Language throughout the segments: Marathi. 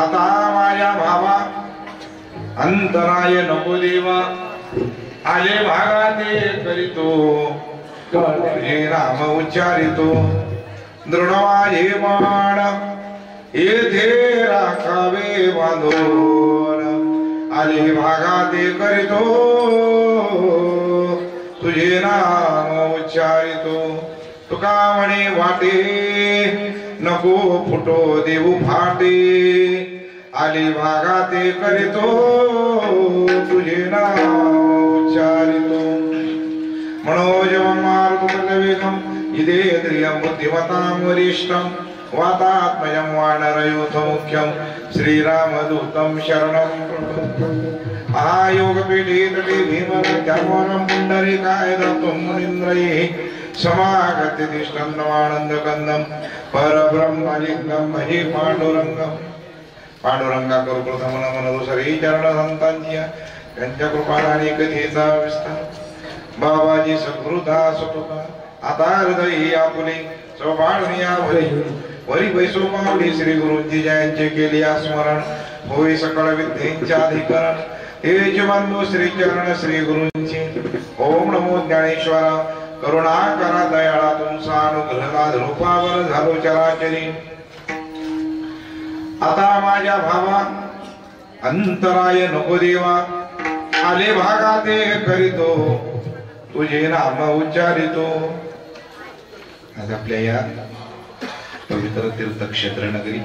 आता माझ्या भावा अंतराय नको देवा आले भागाते करीतो हे नाम उच्चारितो दृढवाये मान येथे राखावे बांधून आले भागाते करीतो तुझे नाम उच्चारितो तुका म्हणे वाटे नको फुटो देऊ फाटे आली भागाते करीतो तुझे नाम उच्चारितो मनोजवं मारुतवेगं इदेन्द्रियं बुद्धिमतां वरिष्ठं वातात्मजं वानरयूथमुख्यं श्रीरामदूतं शरणं प्रपद्ये आयोगपीठे भीमविद्यावनं पुण्डरीकाय दत्तं मुनीन्द्रैः समागत्य तिष्ठन्नमानन्दकन्दं परब्रह्मलिङ्गं भजे पाण्डुरङ्गम् पांडुरंगा करू प्रथम नमन दुसरी चरण संतांची त्यांच्या कृपादानी कधीचा विस्तार बाबाजी सकृता सुतुका आता हृदयी आपुले सोबाळनिया भरे वरी बैसो माऊली श्री गुरुजी जयांचे केले स्मरण होई सकळ विद्येचे अधिकरण तेज बंधू श्री चरण श्री गुरुंचे ओम नमो ज्ञानेश्वरा करुणा करा दयाळा तुमचा अनुग्रह रूपावर झालो चराचरी आता माझ्या भावा अंतराय नको देवा आले भागाते करीतो तुझे नाम उच्चारितो। आज आपल्या या पवित्र तीर्थक्षेत्र नगरी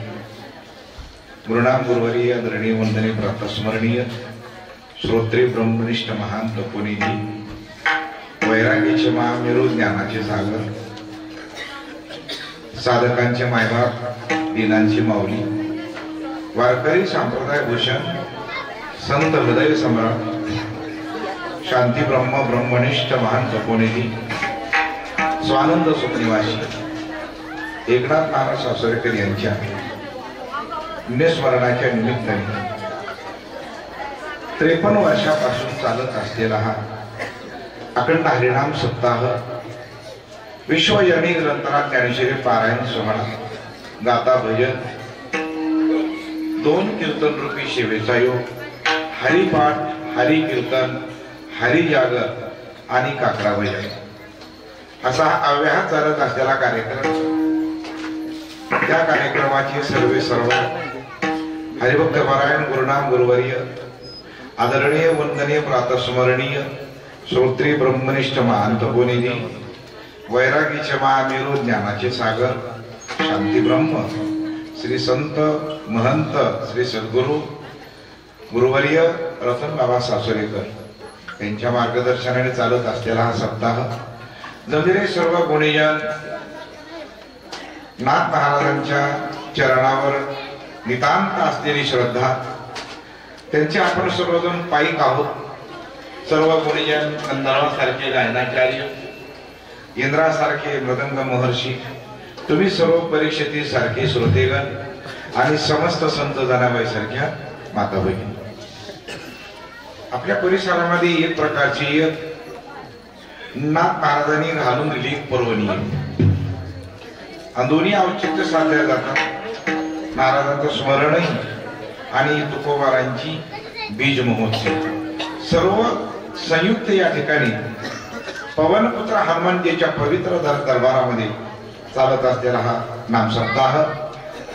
गुरुनाम गुरुवरी आदरणीय वंदनीय प्रातस्मरणीय श्रोत्री ब्रह्मनिष्ठ महान तपोनिधी वैराग्याचे महामेरू ज्ञानाचे सागर साधकांचे मायबाप दिनांची माऊली वारकरी संप्रदाय भूषण संत हृदय सम्राट शांती ब्रह्म ब्रह्मनिष्ठ महान तपोनिधी स्वानंद सुखनिवासी एकनाथ नाना सासरेकर यांच्या पुण्यस्मरणाच्या निमित्ताने 53 वर्षापासून चालत असलेला हा अखंड हरिनाम सप्ताह विश्वजनी ग्रंथराज ज्ञानेश्वरी पारायण सोहळा गाता भजन 2 कीर्तन रूपी सेवेचा योग हरिपाठ, हरि कीर्तन, हरि जागर आणि काकडा भजन असा अव्याहत चालत असलेला कार्यक्रम. त्या कार्यक्रमाची सर्व हरिभक्त पारायण गुरुनाम गुरुवर्य आदरणीय वंदनीय प्रातस्मरणीय श्रोत्री ब्रह्मनिष्ठ महांत गुणिनी वैरागीचे महामेरू ज्ञानाचे सागर शांती ब्रह्म श्री संत महंत श्री सद्गुरु गुरुवर्य रतन बाबा सासुरेकर यांच्या मार्गदर्शनाने चालत असलेला हा सप्ताह जमिरे सर्व गुणीजन नाथ महाराजांच्या चरणावर नितांत असलेली श्रद्धा त्यांचे आपण सर्वजण पायिक आहोत. सर्व गुणीजन गंधर्वासारखे गायनाचार्य, इंद्रासारखे मृदंग महर्षी, तुम्ही सर्व परीक्षेतील सारखे श्रोतेगण आणि समस्त संत जनाबाई सारख्या माता भगिनी, आपल्या परिसरामध्ये एक प्रकारची नाथ महाराजांनी घालून दिली पर्वणी दोन्ही औचित्य साधल्या जातात. महाराजांचं स्मरणही आणि तुकोबारांची बीज महोत्सव सर्व संयुक्त या ठिकाणी पवनपुत्र हनुमानजीच्या पवित्र दरबारामध्ये चालत असलेला हा नाम सप्ताह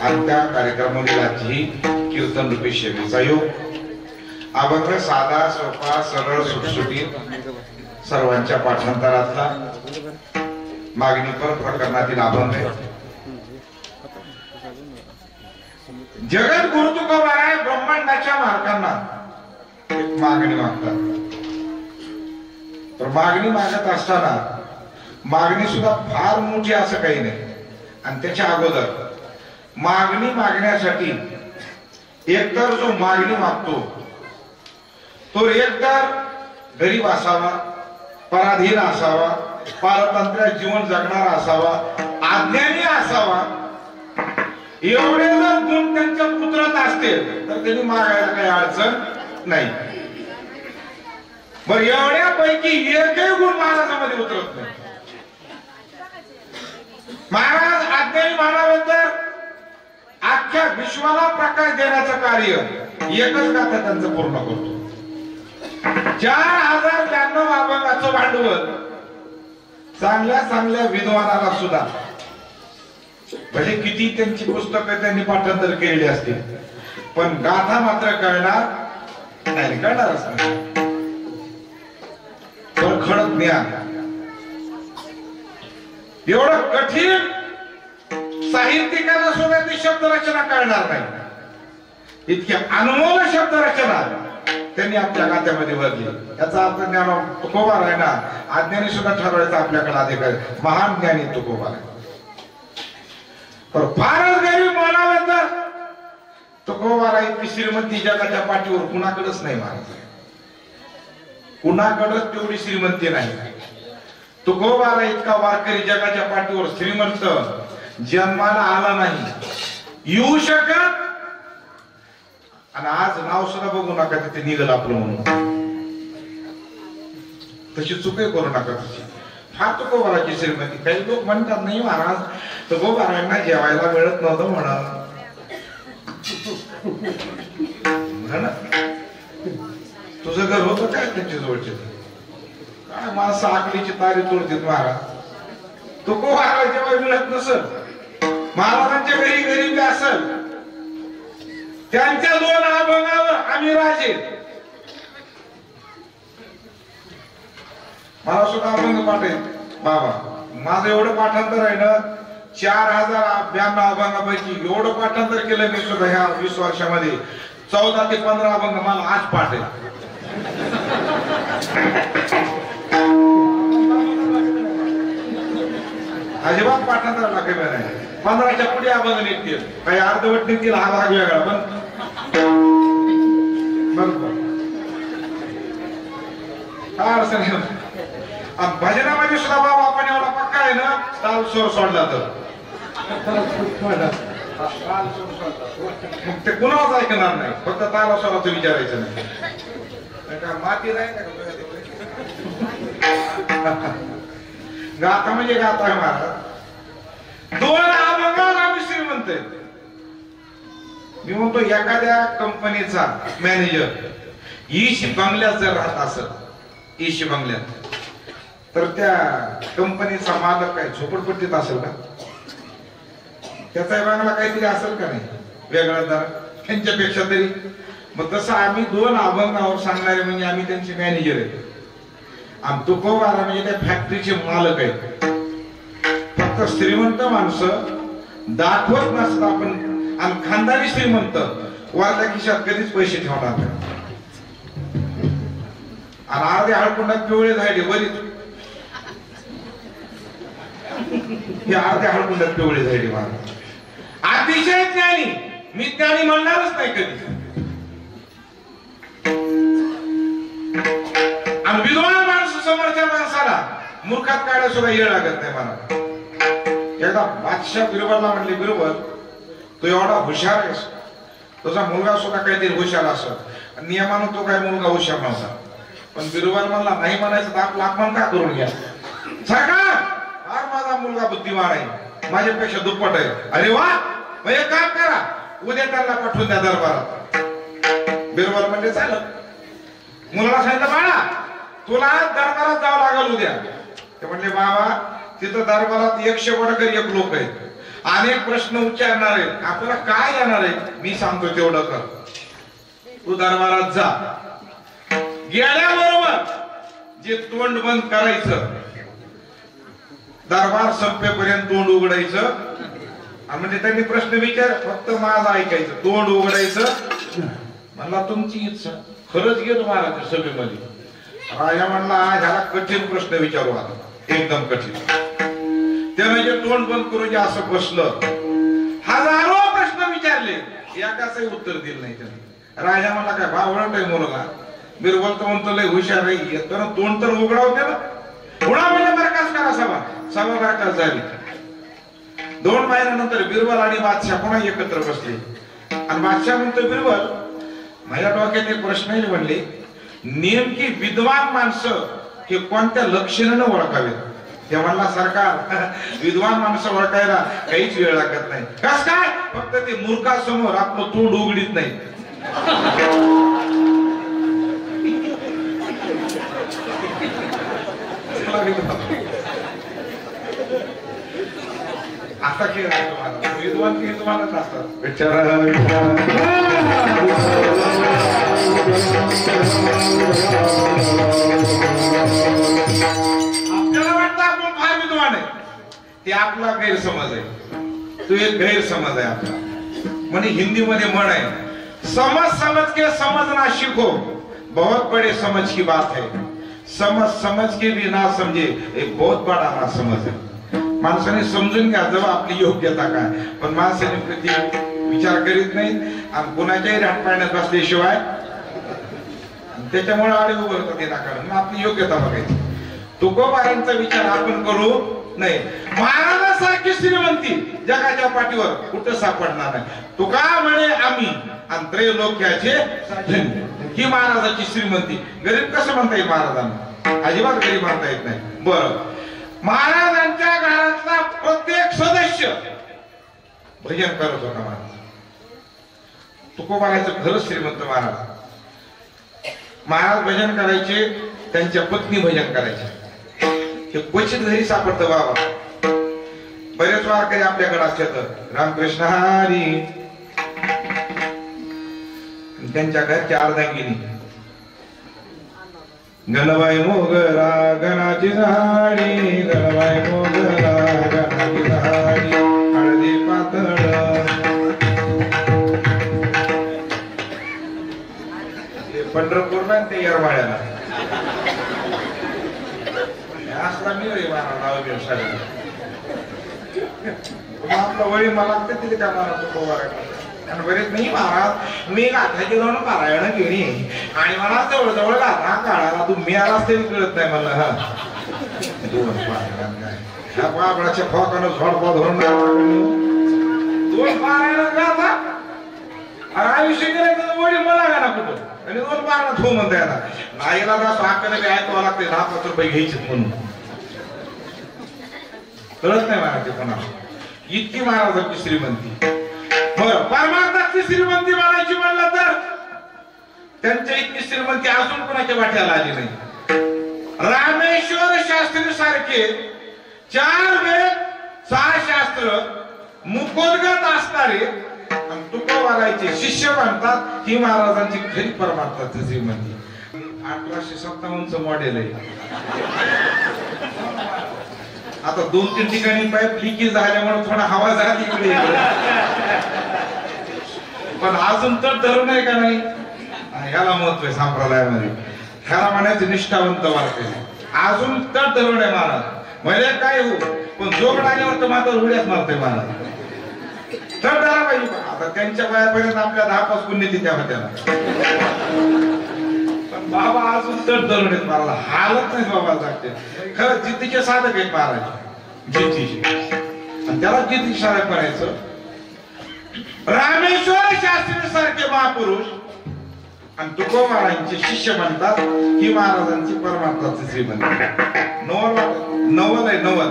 आणि त्या कार्यक्रमाची कीर्तन रूपी सेवेचा योग. अभंग साधा सोपा सरळ सुटसुटीत सर्वांच्या पाठांतरातला मागणीपर प्रकरणातील अभंग. जगत गुरु तुकोबाराय ब्रह्मांडाच्या मालकांना एक मागणी मागतात. तर मागणी मागत असताना मागणी सुद्धा फार मोठी असं काही नाही. आणि त्याच्या अगोदर मागणी मागण्यासाठी एकतर जो मागणी मागतो तो एकतर गरीब असावा, पराधीन असावा, पारतंत्र्य जीवन जगणारा असावा, अज्ञानी असावा. एवढे जर गुण त्यांच्या पुत्रात असतील तर त्यांनी मागायला काही अडचण नाही. बरं, एवढ्यापैकी एकही गुण महाराजांमध्ये उतरत नाही. महाराज आज्ञानी मानावे तर अख्ख्या विश्वाला प्रकाश देण्याचं कार्य एकच गाथा त्यांचं पूर्ण करतो. 4092 अभंगाचं भांडवल चांगल्या चांगल्या विद्वानाला सुद्धा, भले किती त्यांची पुस्तकं त्यांनी पाठांतर केलेली असतील, पण गाथा मात्र कळणार नाही, कळणारच नाही. खडक ज्ञान एवढं कठीण साहित्यिकांना सुद्धा ती शब्दरचना कळणार नाही. इतक्या अनमोल शब्दरचना त्यांनी आपल्या गात्यामध्ये भरली. याचा अर्थ ज्ञान तुकोबार आहे ना, अज्ञानी सुद्धा ठरवायचा आपल्याकडे अधिकार. महान ज्ञानी तुकोबार आहे. तर फारच गरीब म्हणावं तर तुकोबार इतकी श्रीमंती जगाच्या पाठीवर कुणाकडेच नाही. महाराज कुणाकडेच तेवढी श्रीमंती नाही. तुकोबार इतका वारकरी जगाच्या पाठीवर श्रीमंत जन्माला आला नाही, येऊ शकत. आणि आज नाव सुद्धा बघू नका तिथे निघल आपलं म्हणून, तशी चुके करू नका. तशी फार तुकोबाराची श्रीमंती. काही लोक म्हणतात नाही महाराज तुकोबारांना जेवायला मिळत नव्हतं म्हणा. तुझं घर होतं काय त्यांच्या जवळचे? काय माणसं आकलीची तारी तोडतात महाराज. तुकोबाराला जेवायला मिळत नसल, महाराजांच्या घरी गरीबी असल, त्यांच्या 2 अभंगावर आम्ही राजे. मला सुद्धा अभंग पाठ आहे बाबा. माझं एवढं पाठांतर आहे ना, 4092 अभंगापैकी एवढं पाठांतर केलं मी सुद्धा ह्या 20 वर्षामध्ये. 14 ते 15 अभंग मला आज पाठ आहे. अजिबात पाठांतर कमी नाही. 15च्या पुढे अभंग निघतील, काही अर्धवट निघतील, हा भाग वेगळा. पण बरोबर भजनामध्ये सुद्धा बाबा आपण एवढा पक्का आहे ना, ताल स्वर सोडला तर मग ते कुणालाच ऐकणार नाही. फक्त ताला स्वराचं विचारायचं नाही. माती नाही गाथा म्हणजे गाथा आहे महाराज. 2 अभंगावर आम्ही श्रीमंत आहे. मी म्हणतो एखाद्या कंपनीचा मॅनेजर ईश बंगल्यात जर राहत असत ईश बंगल्यात तर त्या कंपनीचा मालक काय झोपडपट्टीत असेल का? त्याचा बंगला काहीतरी असेल का नाही वेगळा दर त्यांच्यापेक्षा तरी. मग तसं आम्ही दोन अभंगावर सांगणारे म्हणजे आम्ही त्यांचे मॅनेजर आहेत. आम तुकोबारा म्हणजे त्या फॅक्टरीचे मालक आहेत. फक्त श्रीमंत माणसं दाखवत नसत आपण आणि खानदारी श्रीमंत वरच्या खिशात कधीच पैसे ठेवणार नाही. आणि अर्धे हळकुंडात पिवळे झाले बरीच हे अर्ध्या हळकुंडात पिवळे झाले महाराज. अतिशय ज्ञानी. मी ज्ञानी म्हणणारच नाही कधी. आणि विद्वान माणूस समोरच्या माणसाला मूर्खात काढायला सुद्धा येळ लागत नाही मला. एकदा बादशाह बिरबलला म्हणले बिरबल तू एवढा हुशार आहेस तुझा मुलगा सुद्धा काहीतरी हुशार असत. नियमानं तो काय मुलगा हुशार नव्हता. पण बिरबल म्हणला नाही म्हणायचं तर आपला अपमान का करून घ्या. सरकार हा माझा मुलगा बुद्धिमान आहे माझ्यापेक्षा दुप्पट आहे. अरे वा मग एक काम करा उद्या त्याला पाठवून द्या दरबारात. बिरबल म्हणजे चालत. मुलाला सांगितलं बाळा तुला दरबारात जावं लागल उद्या. ते म्हणले बाबा तिथं दरबारात 100 वडकर 1 लोक आहेत. अनेक प्रश्न उच्चारणार आहेत. आपल्याला काय येणार आहे मी सांगतो तेवढं कर. तू दरबारात जा. गेल्याबरोबर जे तोंड बंद करायचं दरबार संपेपर्यंत तोंड उघडायचं. म्हणजे त्यांनी प्रश्न विचार फक्त माझं ऐकायचं तोंड उघडायचं. म्हणला तुमची इच्छा. खरंच गेलो महाराज सभेमध्ये. राजा म्हणला ह्याला कठीण प्रश्न विचारू आता एकदम कठीण. त्याने जे तोंड बंद करून जे असं बसलं हजारो प्रश्न विचारले एकाचंही उत्तर दिलं नाही त्याने. राजा म्हणला काय बावळट आहे मुलगा. बिरबल तर म्हणतो लय हुशार आहे कारण तोंड तर उघडावं त्याला. थोडा म्हणजे बरखास्त करा सभा. सभा बरखास्त झाली. 2 महिन्यानंतर बिरबल आणि बादशाह पुन्हा एकत्र बसले. आणि बादशाह म्हणतो बिरबल माझ्या डोक्यात एक प्रश्न आहे म्हणले नेमकी विद्वान माणसं हे कोणत्या लक्षणाने ओळखावेत. ते म्हणला सरकार विद्वान माणसं ओळखायला काहीच वेळ लागत नाही. कस काय फक्त ते मूर्खासमोर आपलं तोंड उघडीत नाही. आता खेळ विद्वान की विद्वानच असतात आपल्याला वाटतं आपण फार विद्वान आहे. ते आपला गैरसमज आहे. तो एक गैरसमज आहे आपला. म्हणजे हिंदीमध्ये म्हण आहे समझ समझ के समझना सीखो बहुत बड़े समझ की बात है. समझ समझ के भी ना समझे एक बहुत बड़ा ना समझ है. माणसाने समजून घ्या जवळ आपली योग्यता काय. पण माणसाने कधी विचार करीत नाही आणि कुणाच्याही राट पाळण्यात बसल्याशिवाय त्याच्यामुळे आडे उभं होतं ते नाकारण. आपली योग्यता बघायची. तुकोबारांचा विचार आपण करू नाही. महाराजासारखी श्रीमंती जगाच्या पाठीवर कुठं सापडणार नाही. तुका म्हणे आम्ही आणि त्रैलोक्याचे धन्य. ही महाराजाची श्रीमंती. गरीब कसं म्हणता येईल महाराजांना. अजिबात गरीब म्हणता येत नाही. बरं महाराजांच्या घरातला प्रत्येक सदस्य भजन करत होता महाराज. तुकोबाराचं खरंच श्रीमंत महाराज. महाराज भजन करायचे त्यांच्या पत्नी भजन करायचे. हे क्वचित घरी सापडतं बाबा. बरेच वारकरी आपल्याकडे असतात रामकृष्ण हरी त्यांच्या घरच्या अर्धांगिनी गणबाई मोगरा गणाची झाडी गणबाई मोगरा गणाची झाडी हळदी पातळ पंढरपूरला ते येरमाळ्याला असला मी रे नाव व्यवसाय आपला वळी मला तिथे का मला आणि बरेच नाही महाराज मी गाठाची जाऊन पारायण केली आणि मला जवळ जवळ गाथा काढायला तुम्ही आलाच तरी कळत नाही मला. हा 2 पारायण काय ह्या बाबळाच्या फोकानं झोडपा धरून 2 पारायण गाथा अरे आयुष्य गेलं वडील मला का ना कुठं आणि 2 पारायण हो म्हणता येणार नाहीला जातो हाकाने काय ऐकावं लागते 10-5 रुपये घ्यायचे म्हणून कळत नाही महाराज कोणाला. इतकी महाराजांची श्रीमंती. बरं परमार्थाची श्रीमंती म्हणायची म्हणलं तर त्यांच्या इतकी श्रीमंती अजून कोणाच्या वाट्याला आली नाही. रामेश्वर शास्त्री सारखे 4 वेद 6 शास्त्र मुखोद्गत असणारे आणि तुकोबारायचे शिष्य म्हणतात ही महाराजांची खरी परमार्थाची श्रीमंती. 1857चं मॉडेल आहे. आता 2-3 ठिकाणी पाईप लिकेज झाल्यामुळे थोडा हवा झाली इकडे, पण अजून तर धरून आहे का नाही. ह्याला महत्व आहे संप्रदायामध्ये. ह्याला म्हणायचं निष्ठावंत वाटते. अजून तर धरून आहे महाराज. म्हणजे काय हो, पण जोड आल्यावर तर मात्र उड्याच मारते महाराज. तर धरा पाहिजे. आता त्यांच्या वयापर्यंत आपल्या 10-5 पुण्यतिथ्या होत्या, पण बाबा अजून तर धरून आहेत महाराज. हालत नाही बाबा सांगते. खरं जिद्दीचे साधक आहेत महाराज, जिद्दीचे. आणि त्याला जिद्दी साधक म्हणायचं. रामेश्वर शास्त्री सारखे महापुरुष आणि तुकोबारांचे शिष्य म्हणतात ही महाराजांची परमार्थाची श्रीमंती. नवल आहे नवल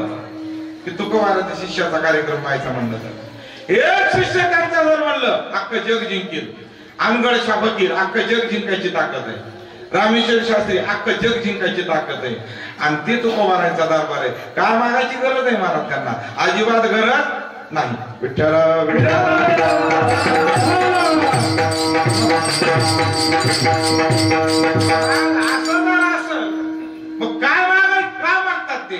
की तुकोबाराच्या शिष्याचा कार्यक्रम पाहायचा म्हणलं तर एक शिष्य त्यांचा जर म्हणलं अख्खं जग जिंकेल. अनगड शाह फकीर अख्खं जग जिंकायची ताकद आहे. रामेश्वर शास्त्री अख्खं जग जिंकायची ताकद आहे. आणि ते तुकोबारांचा दरबार आहे. काय मागायची गरज आहे महाराज त्यांना, अजिबात गरज नाही. विठ्ठल मग काय मागतात ते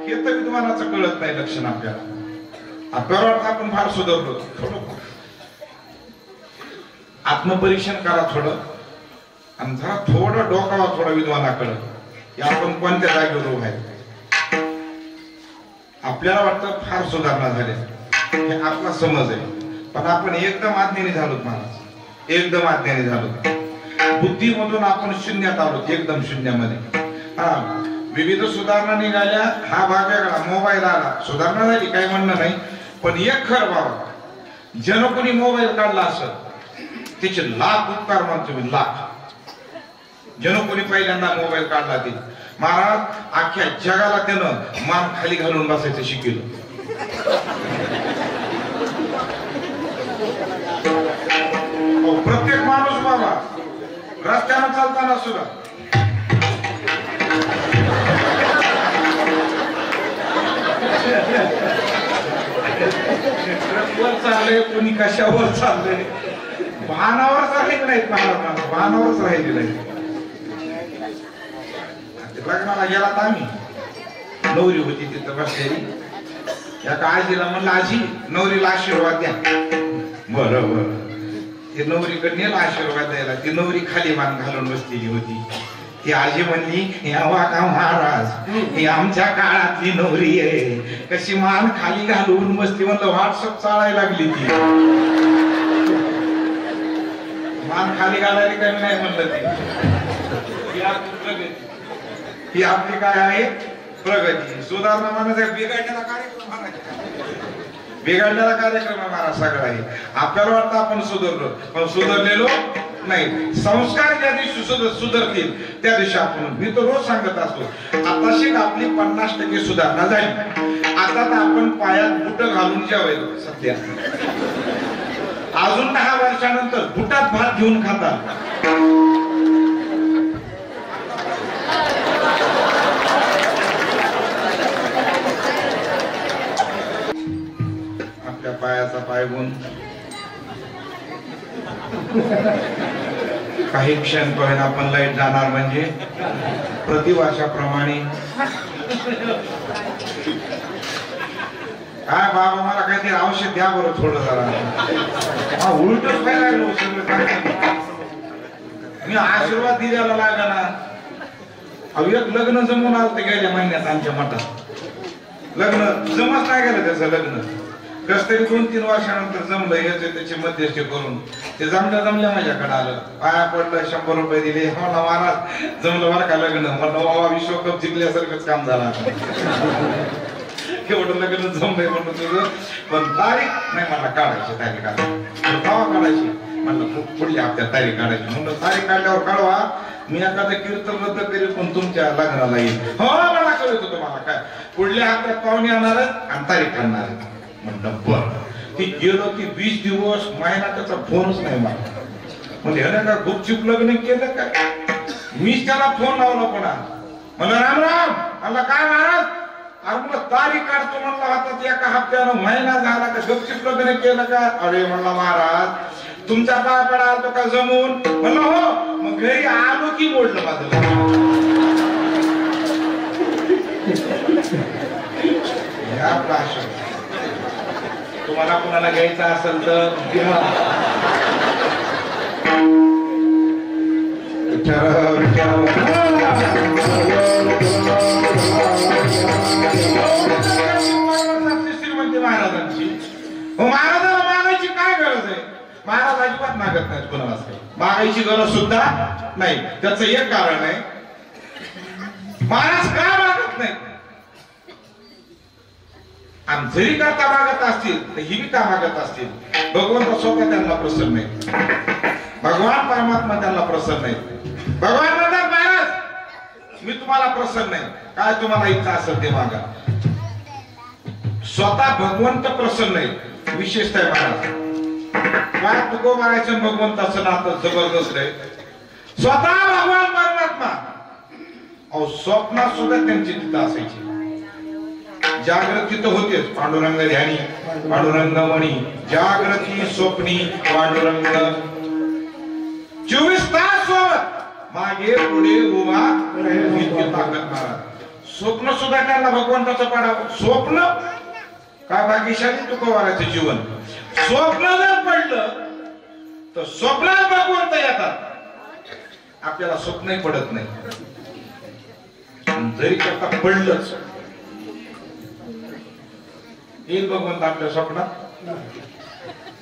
हे तर तुम्हाला कळत नाही. लक्षण आपल्याला आपण फार सुधारलो. थोडं आत्मपरीक्षण करा थोडं, आणि जरा थोडं डोकावा थोडं विद्वानाकडं की आपण कोणत्या जागेवर उभा आहे. आपल्याला वाटतं फार सुधारणा झाली, हे आपला समज आहे, पण आपण एकदम आज्ञानी झालोत महाराज. एकदम आज्ञानी झालो. बुद्धीमधून आपण शून्यात आलो, एकदम शून्यामध्ये. हा विविध सुधारणा निघाल्या, हा भाग वेगळा. मोबाईल आला, सुधारणा झाली, काही म्हणणं नाही. पण एक खरं बाबा, जन कोणी मोबाईल काढला असं त्याचे लाख उपकार मानतो मी, लाख. जन कोणी पहिल्यांदा मोबाईल काढला ते महाराज अख्ख्या जगाला त्यानं मान खाली घालून बसायचं शिकवलं. प्रत्येक माणूस बाबा रस्त्यानं चालताना सुद्धा वर चाललंय, कोणी कशावर चाललंय, भानावरच राहिले नाहीत महाराज. भानावरच राहिले नाही. लग्नाला गेला तर आम्ही, नवरी होती तिथं बसलेली. एका आजीला म्हणलं आजी नवरीला आशीर्वाद द्या. बरोबर ते नवरीकडे नेला आशीर्वाद द्यायला. ती नवरी खाली मान घालून बसलेली होती. ती आजी म्हणली यावा का महाराज, ही आमच्या काळातली नवरी आहे, कशी मान खाली घालून बसली. म्हणलं व्हॉट्सअप चालायला लागली ती. मान खाली घालायला काही नाही म्हणलं ती आपली काय आहे प्रगती. सुधारणा म्हणायचं बिघडण्याचा कार्यक्रम म्हणायचा. बिघडलेला कार्यक्रम आहे महाराज सगळा आहे. आपल्याला वाटतं आपण सुधारलो, पण सुधारलेलो नाही. संस्कार ज्या दिवशी सुधारतील त्या दिवशी आपण, मी तर रोज सांगत असतो, आताशी आपली 50% सुधारणा झाली. आता तर आपण पायात बुट घालून जेवायला सध्या. अजून 10 वर्षानंतर बुटात भात घेऊन खातात. आपल्या पायाचा पाय गुण काही क्षण पर्यंत आपण लाईट जाणार म्हणजे प्रतिवर्षाप्रमाणे. काय बाबा मला काहीतरी औषध द्या बरं थोडं जरा. उलटच काय लागलो सगळं. मी आशीर्वाद दिल्याला लागा ना. एक लग्न जमून आलं ते गेल्या महिन्यात आमच्या मठात. लग्न जमच नाही गेलं त्याचं लग्न. कस तरी 2-3 वर्षानंतर जमलं. याचे त्याचे मध्यस्थी करून ते जमल्या माझ्याकडे आलं. पाया पडलं, 100 रुपये दिले. मला महाराज जमलं बरं का लग्न. म्हणलं बाबा विश्वकप जिंकल्यासारखंच काम झालं. एवढं लग्न जमलंय म्हणलं तुझं, पण तारीख नाही मला काढायची. तारीख काढायची म्हणलं पुढल्या हप्त्यात तारीख काढायची. म्हणलं तारीख काढल्यावर कळवा, मी एखादं कीर्तन रद्द करेल पण तुमच्या लग्नाला येईल. हो मला कळत तुम्हाला काय पुढल्या हप्त्यात पाहुणे येणार आणि तारीख काढणार. म्हणलं बरं. ती गेलो ती 20 दिवस महिना त्याचा फोनच नाही मला. म्हणजे का गुपचूप लग्न केलं काय? मीच त्याला फोन लावला पुन्हा, म्हणलं राम राम. म्हणलं काय महाराज? अरे म्हणलं तारीख काढतो म्हणला हातात, एका हप्त्यानं महिना झाला का गुपचूप लग्न केलं का? अरे म्हणला महाराज तुमच्या पाय पडा तो का जमून? म्हणलं हो. मग घरी आलो की बोललं माझं. तुम्हाला कोणाला घ्यायचं असेल तर श्रीमंती महाराजांची. महाराजाला मागायची काय गरज आहे? महाराज अजिबात मागत नाहीत कोणाला, मागायची गरज सुद्धा नाही. त्याचं एक कारण आहे, महाराज का मागत नाही? आणि जरी करता मागत असतील तर ही बी का मागत असतील? भगवंत स्वतः त्यांना प्रसन्न नाही, भगवान परमात्मा त्यांना प्रसन्न नाही. भगवान म्हणतात महाराज मी तुम्हाला प्रसन्न नाही, काय तुम्हाला इच्छा असेल ते मागा. स्वतः भगवंत प्रसन्न नाही. विशेषतः महाराज काय तुको मागायचं भगवंताचं नातं जबरदस्त आहे. स्वतः भगवान परमात्मा अहो स्वप्नात सुद्धा त्यांची तिथं असायची. जागृती तर होतेच, पांडुरंग ध्यानी पांडुरंग मणी, जागृती स्वप्नी पांडुरंग. 24 तास सोबत मागे पुढे उभा इतकी ताकद महाराज. स्वप्न सुद्धा त्यांना भगवंताचं पाडावं. स्वप्न काय भाग्यशाली तुकोबाराचं जीवन. स्वप्न जर पडलं तर स्वप्नात भगवंत येतात. आपल्याला स्वप्नही पडत नाही. जरी करता पडलंच येईल भगवंत आपल्या स्वप्नात.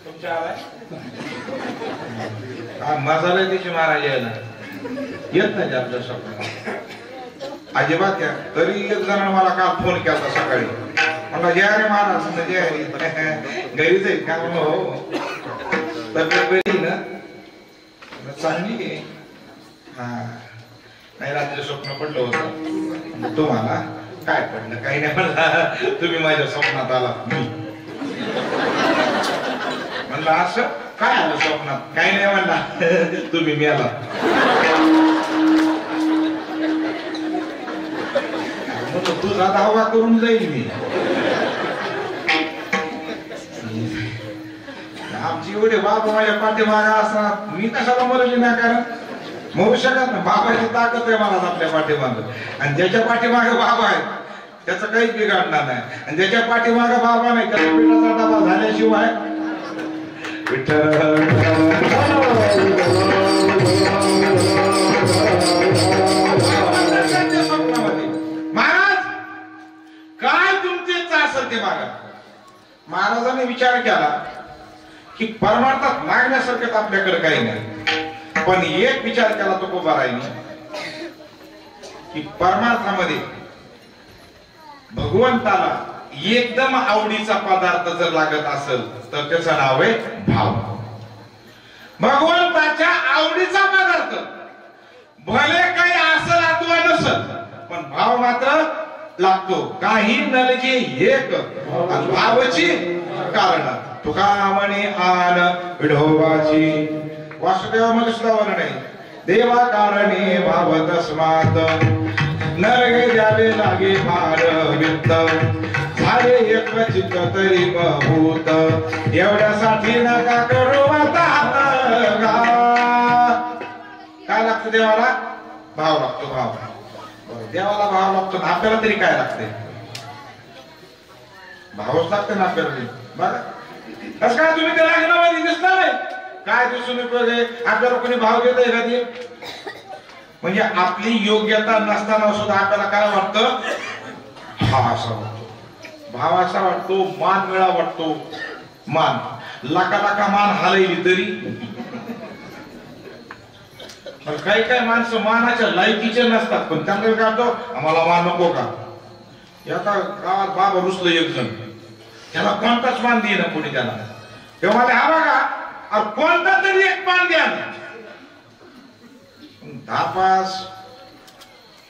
तुमच्या आलाय मजा लय त्याची महाराज यायला येत नाही आपल्या स्वप्नात अजिबात. या तरी एक जण मला काल फोन केला सकाळी, मला जे अरे महाराज म्हणजे घरीच आहे का? हो तब्येत बरी ना? चांगली आहे. हा नाही रात्री स्वप्न पडलं होतं. तुम्हाला काय पडलं? काही नाही म्हणला, तुम्ही माझ्या स्वप्नात आला. मी म्हणलं असं काय आलं स्वप्नात? काही नाही म्हणला, तुम्ही मेला. तुझा दावा करून जाईल मी. आमची एवढे बाबा माझ्या पाठीमागा असणार, मी कशाला मरली नाही? कारण मरू शकत ना. बाबाची ताकद आहे मला आपल्या पाठीमाग, आणि ज्याच्या पाठीमागे बाबा आहे त्याचं काहीच बिघडणार नाही. आणि ज्याच्या पाठीमागे बाबा नाही त्याचा पिठाचा डबा झाल्याशिवाय स्वप्नामध्ये महाराज काय तुमची इच्छा असेल ते मागा. महाराजांनी विचार केला की परमार्थात मागण्यासारखं आपल्याकडे काही नाही, पण एक विचार केला तो तुकोबारायांनी की परमार्थामध्ये भगवंताला एकदम आवडीचा पदार्थ जर लागत असेल तर त्याचं नाव आहे भाव. भगवंताच्या आवडीचा पदार्थ भले काही असेल अथवा नसेल, पण भाव मात्र लागतो. काही नलगे एक भावाची कारण. तुका म्हणे आन विढोबाची. वासुदेवामध्ये सुद्धा वर्णन आहे, देवा कारणे भाव तस्मात नरगे द्यावे लागे फार वित्त झाले एक चित्त तरी भूत. एवढ्यासाठी नका करू आता. काय लागतं देवाला? भाव लागतो. भाव देवाला भाव लागतो. आपल्याला तरी काय लागते? भावच लागते ना आपल्याला. बघा कसं काय तुम्ही त्या लग्नामध्ये दिसणार नाही काय दिसून आपल्याला कोणी भाव देत आहे का ते? म्हणजे आपली योग्यता नसताना सुद्धा आपल्याला काय वाटतं? हा असा वाटतो, भाव असा वाटतो, मान मिळा वाटतो. मान लाका लाका मान हलवली तरी. काही काही माणसं मानाच्या लायकीचे नसतात, पण त्यांना काय वाटतं आम्हाला मान नको का? एका गावात बाबा रुसलं एक जण, त्याला कोणताच मान दे ना कोणी त्याला. तेव्हा हा बघा कोणता तरी एक मान द्या. धापास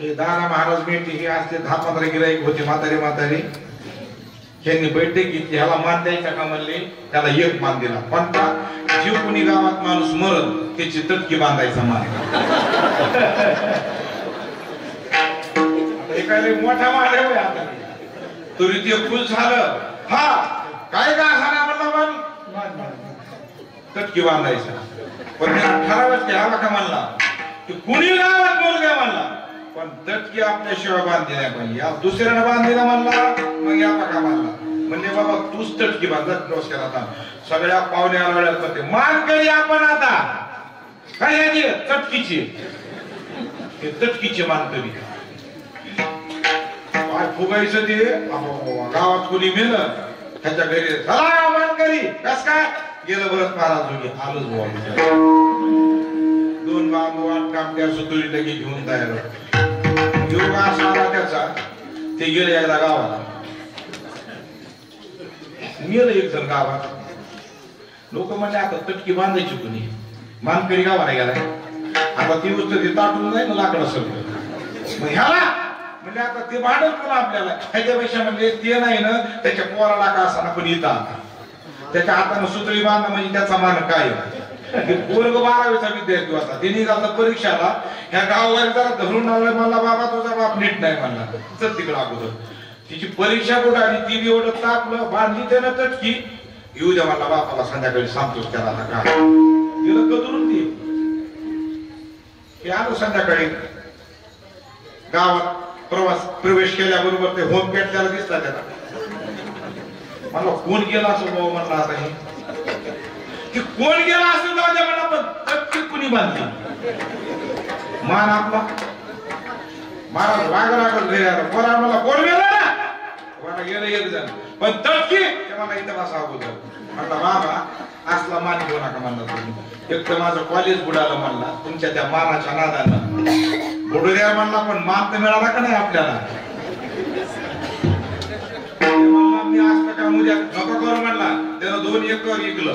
हे दारा महाराज मेटी हे असते 10-15 गिराईक होते म्हातारी. त्यांनी बैठक घेतली, ह्याला मान द्यायचा का म्हणले, त्याला एक मान दिला. कोणता? जीव कोणी गावात माणूस मरत त्याची तटकी बांधायचा मान. एखादी मोठा मान आहे आता तरी ते खुश झालं. हा काय का असा म्हणला मन तटकी बांधायचा. पण ठरावच घ्यावा का म्हणला की कुणी गावात बोल द्या म्हणला पण तटकी आपल्याशिवाय बांधली नाही पाहिजे. या दुसऱ्याने बांधलेला म्हणला मग या का म्हणला म्हणजे बाबा तूच तटकी बांधत नमस्कार. आता सगळ्या पाहुण्या वेळात करते मान करी आपण आता काय याची तटकीची तटकीची मान करी काय फुगायचं ते गावात कुणी मेलं त्याच्या घरी चला मान करी कस काय गेलं बरंच महाराज जोगी आलोच बोल. दोन बांबू आठ कामट्या सुतुरी लगे घेऊन तयार योग असा आला त्याचा ते गेले यायला गावात गेलं एक जण गावात. लोक म्हणजे आता तटकी बांधायची कुणी मानकरी गावाला गेलाय. आता ती गोष्ट ती ताटून जाईल ना लाकडं सगळं मग ह्याला म्हणजे आता ते भांडत पण आपल्याला ह्याच्यापेक्षा म्हणजे ते नाही ना त्याच्या पोराला का असा पण इथं त्याच्या हाताने सुतळी बांधणं म्हणजे त्याचा मान काय. पोरग 12वीचा विद्यार्थी होता ते निघाला परीक्षाला ह्या गावाला जरा धरून लावलं म्हणला बाबा तुझा बाप नीट नाही म्हणला चल तिकडं अगोदर. तिची परीक्षा कुठं आली ती बी एवढं तापलं बांधली त्यानं तटकी येऊ द्या म्हणला बापाला संध्याकाळी सांगतोच त्याला आता काय गेलं कधून ते आलो संध्याकाळी गावात प्रवेश केल्याबरोबर ते होम पेट त्याला दिसला त्याला. मला कोण गेला असं बाबा म्हणला आता हे की कोण गेला असं जाऊ द्या म्हणला पण तटकी कुणी बांधली मान आपला महाराज वागरागच घरी आला पोरा मला कोण गेला ना मला गेलं एक जण पण तटकी मला इथं बसा अगोदर म्हणला बाबा असला मान घेऊ नका म्हणला तुम्ही. एक तर माझं कॉलेज बुडालं म्हणला तुमच्या त्या मानाच्या नादानं बुडू द्या म्हणला पण मान तर मिळाला का नाही आपल्याला. मी आज काम उद्या नको करू म्हणला त्यानं 2 एकर विकलं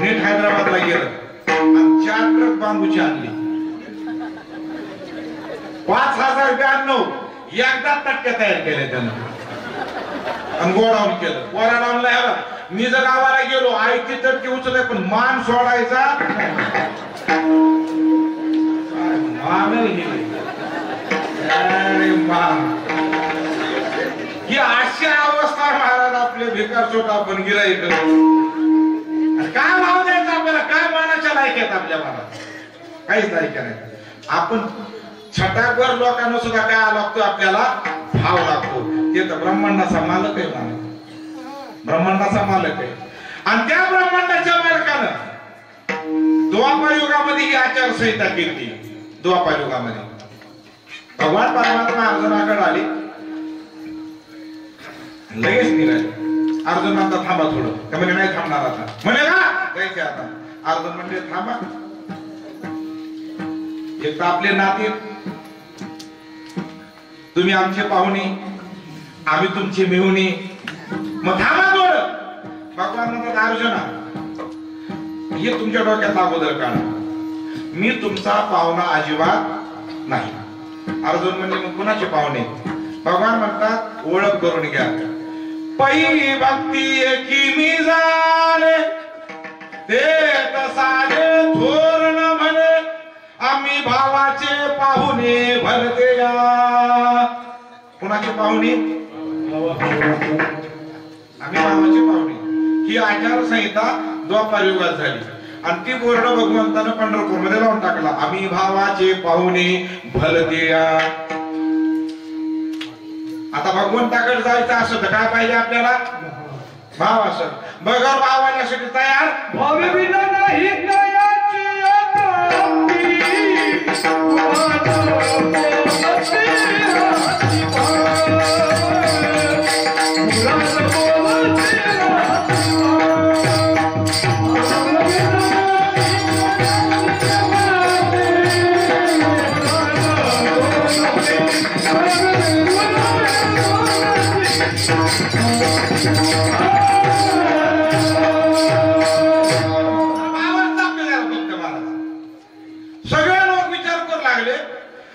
नीट हैदराबादला गेलं आणि 4 ट्रक बांबूची आणली 5092 एकदा तटक्या तयार केल्या त्यानं आणि गोडाऊन केलं. गोडाऊनला ह्याला मी जर गावाला गेलो आईची तटकी उचलले पण मान सोडायचा ही अशी अवस्था महाराज आपले भिकार छोटा आपण गिराईक काय भाव द्यायचा आपल्याला काय मानाच्या लायक आपल्या मनात काहीच लायक नाही. आपण छटाकवर लोकांना सुद्धा काय लागतो आपल्याला भाव लागतो ते तर ब्रह्मांडाचा मालक आहे मालक ब्रह्मांडाचा मालक आहे. आणि त्या ब्रह्मांडाच्या मालकानं द्वापार युगामध्ये ही आचारसंहिता केली. द्वापार युगामध्ये भगवान परमात्मा अर्जुनाकडे आले लगेच निघाले. अर्जुन म्हणता थांबा थोडं त्या म्हणजे नाही थांबणार आता म्हणे का जायचे आता. अर्जुन म्हणजे थांबा एक तर आपले नाते तुम्ही आमचे पाहुणे आम्ही तुमची मेहुणी मग थांबा थोडं. भगवान म्हणतात अर्जुना हे तुमच्या डोक्यात अगोदर काढा मी तुमचा पाहुणा अजिबात नाही. अर्जुन म्हणजे मग कुणाचे पाहुणे. भगवान म्हणतात ओळख करून घ्या. पै भक्ती की मी जाणे ते तसाने थोर न म्हणे आम्ही भावाचे पाहुणे भरते या. कुणाचे पाहुणे आम्ही भावाचे पाहुणे. ही आचारसंहिता द्वापार युगात झाली आणि ती बोर्ड भगवंतानं पंढरपूर मध्ये लावून टाकला आम्ही भावाचे पाहुणे भरते या. आता भगवंताकडे जायचं असं तर काय पाहिजे आपल्याला भाव असं बगर भाव आल्यासाठी तयार भावे बिना नाही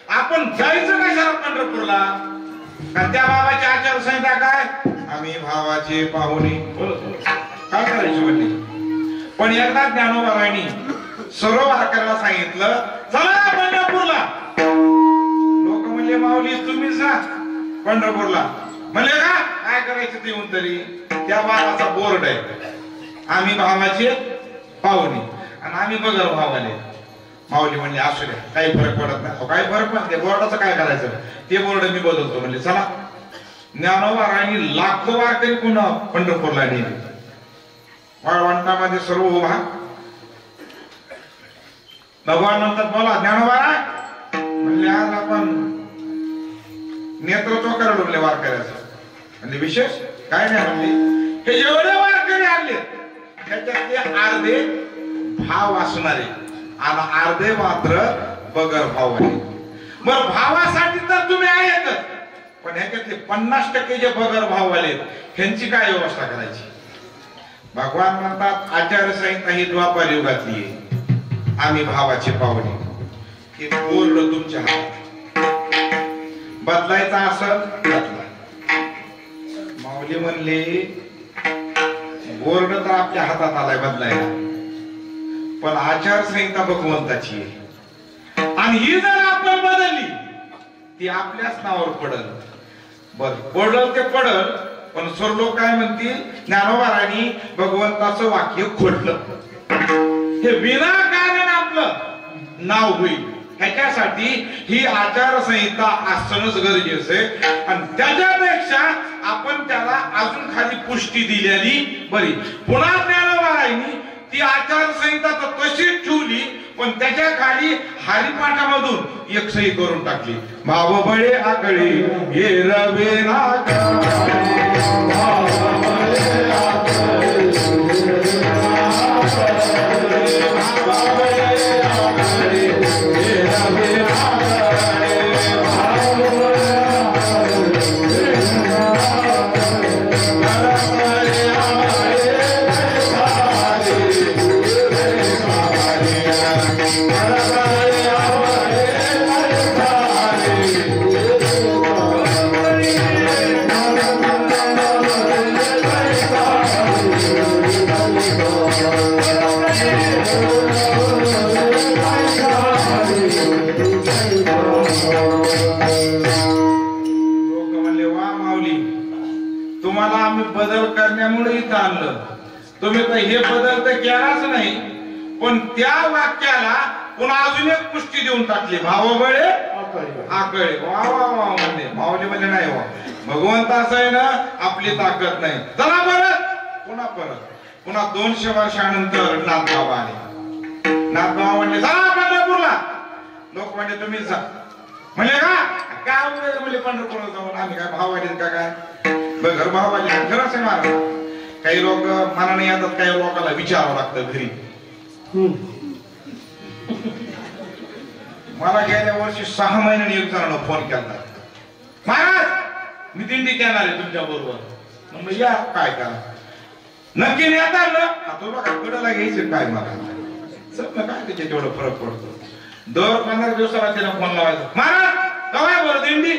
आपण जायचं कशाला पंढरपूरला. त्या बाबाची आचारसंहिता काय आम्ही भावाचे पाहुणे काय करायचे म्हणजे पण एकदा ज्ञानोबारांनी सर्व वारकऱ्याला सांगितलं, चला पंढरपूरला. लोक म्हणले, माऊली तुम्हीच ना पंढरपूरला. म्हणले का काय करायचं ते येऊन तरी. त्या बाबाचा बोर्ड आहे, आम्ही भावाचे पाहुणे आणि आम्ही बगर भावाले. माऊली म्हणले असू द्या, काही फरक पडत नाही. काही फरक पडते, बोर्डाचं काय करायचं, ते बोर्ड मी बदलतो. म्हणले चला. ज्ञानोबारांनी लाखो वारकरी पुन्हा पंढरपूरला नेले. वाळवंटामध्ये सर्व उभा. भगवान नंतर बोला, ज्ञानोबा म्हणले आज आपण नेतृत्व करायला लागले वारकऱ्याचं. म्हणजे विशेष काय नाही म्हणले, हे जेवढे वारकरी आले त्याच्यातले अर्धे भाव असणारे आणि अर्धे मात्र बगर भाव आहे. मग भावासाठी तर तुम्ही आहेतच, पण ह्याच्यातले 50% जे बगर भाव आले ह्यांची काय व्यवस्था करायची. भगवान म्हणतात आचारसंहिता ही द्वापार युगातली आहे. आम्ही भावाचे पाहुणे. हे बोर्ड तुमच्या हातात, बदलायचा असं बदला. माऊली म्हणले बोर्ड तर आपल्या हातात आलाय बदलायला, पण आचारसंहिता भगवंताची आहे आणि ही जर आपण बदलली ती आपल्याच नावावर पडल. बर पडल ते पडल, पण सर लोक काय म्हणतील, ज्ञानोबारांनी भगवंताचं वाक्य खोडलं, हे विनाकारण आपलं नाव होईल. ह्याच्यासाठी ही आचारसंहिता असणंच गरजेचं आहे आणि त्याच्यापेक्षा आपण त्याला अजून खाली पुष्टी दिलेली बरी. पुन्हा ज्ञानोबारांनी ती आचारसंहिता तर तशीच ठेवली, पण त्याच्या खाली हरिपाठामधून एक सही करून टाकली. भाव बळे आकळे हे रवे बदल करण्यामुळे इथं आणलं. तुम्ही तर हे बदल तर केलाच नाही, पण त्या वाक्याला पुन्हा अजून एक पुष्टी देऊन टाकली. भावबळे आकळे. वा वा वा म्हणले. माऊली म्हणजे नाही वा, भगवंत असं आहे ना, आपली ताकद नाही. चला परत पुन्हा 200 वर्षानंतर नाथबाबा आले. नाथबाबा म्हणले चला पंढरपूरला. लोक म्हणले तुम्हीच जा. म्हणले का काय म्हणजे पंढरपूरला जाऊन आम्ही काय भाव आले का काय घर भाव आले. खरंच आहे महाराज, काही लोक मनाने येतात, काही लोकांना विचारावं लागतं घरी. मला गेल्या वर्षी 6 महिन्यांनी एक जणांना फोन केला, महाराज मी दिंडी येणार आहे तुमच्या बरोबर. म्हणलं या, काय करा नक्की येणार ना. तो बघा कडेला घ्यायचं काय मला सगळं काय त्याच्यात एवढं फरक पडतो. दर 15 दिवसाला त्याला फोन लावायचा, महाराज कवा बरं दिंडी.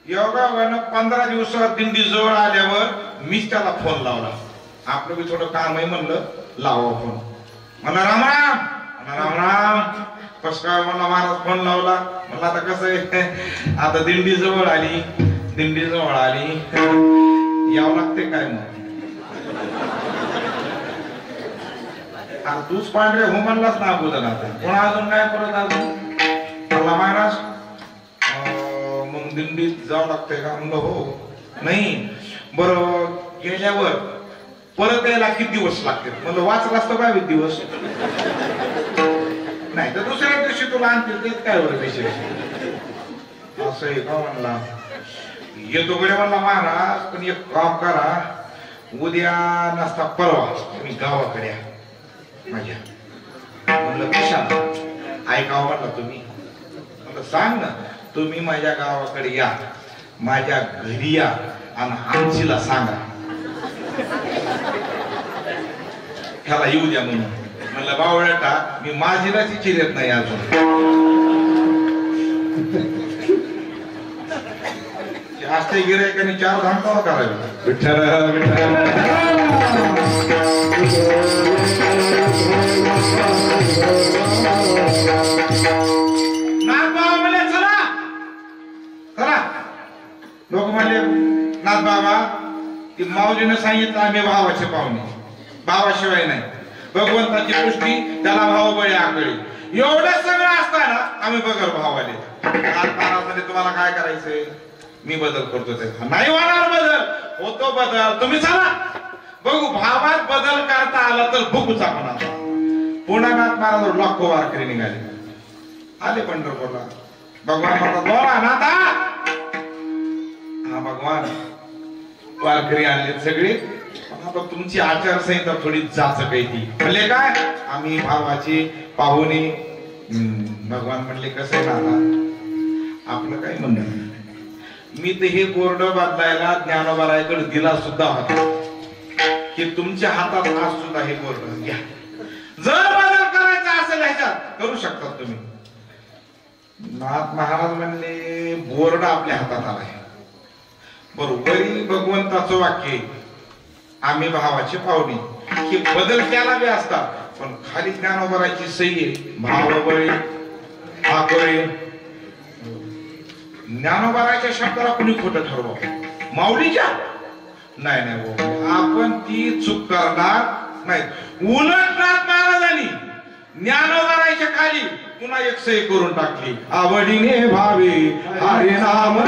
योगानं 15 दिवसात दिंडी जवळ आल्यावर मीच त्याला फोन लावला. आपलं बी थोडं काम आहे म्हणलं लावा फोन. म्हणलं राम राम. राम राम कस काय म्हणला महाराज फोन लावला. म्हणलं आता कसं आहे, आता दिंडी जवळ आली यावं लागते काय मग. तूच पांढरे हो म्हणलाच ना अगोदर. आता कोण अजून काय परत अजून म्हणला महाराज मग दिंडीत जावं लागतंय का. म्हणलं हो. नाही बरं गेल्यावर परत यायला किती दिवस लागतील. म्हणलं वाचला असतं काय दिवस, नाही तर दुसऱ्या दिवशी तुला आणतील तेच काय बरं विशेष असं आहे का. म्हणला येतो कडे. म्हणला महाराज पण एक काम करा, उद्या नसता परवा तुम्ही गावाकडे या माझ्या. म्हणलं कशाला ऐकावं म्हणला तुम्ही. म्हणलं सांग ना. तुम्ही माझ्या गावाकडे या, माझ्या घरी या आणि आमचीला सांगा ह्याला येऊ द्या म्हणून. म्हणलं बावळटा मी माझीलाच चिरत नाही अजून. असते गिरायकाने 4 धाम करावे. विठ्ठल विठ्ठल नाथबाबा म्हणले चला चला. लोक म्हणले नाथबाबा की माऊलीनं सांगितलं आम्ही भावाचे पाहुणे, भावाशिवाय नाही. भगवंताची पुष्टी त्याला भाऊ बळी आकळी. एवढं सगळं असताना आम्ही बगर भावाले. महाराजांनी तुम्हाला काय करायचंय? मी बदल करतो ते. नाही होणार बदल, होतो बदल. तुम्ही चला बघू. भावात बदल करता आला तर भुकूचा म्हणा. पुन्हा नाथ महाराज लाखो वारकरी निघाले, आले पंढरपूरला. भगवान म्हणतात बोला नाथा. हा भगवान वारकरी आणले सगळे. आता तुमची आचारसंहिता थोडी जाचक आहे ती. म्हणले काय? आम्ही भावाची पाहुणे. भगवान म्हणले कसं आहे नाथा, आपलं काय म्हणणं? मी तर हे बोर्ड बदलायला ज्ञानोबारायकडे दिला सुद्धा होता की तुमच्या हातात आज सुद्धा हे बोर्ड घ्या. जर बदल करायचा असेल ह्याच्यात करू शकता तुम्ही. नाथ महाराज म्हणले बोर्ड आपल्या हातात आलाय. बरोबरी भगवंताचं वाक्य आम्ही भावाचे पाहुणे. हे बदल केला बी असता पण खाली ज्ञानोबारायची सही आहे. भावबळी आकळी. ज्ञानोबारायच्या शब्दाला कुणी खोटं ठरवा? माऊलीच्या नाही नाही. आपण ती चूक करणार नाही. उलट नाथ महाराजांनी ज्ञानोबारायच्या खाली पुन्हा एक सही करून टाकली. आवडीने भावे हरे नाम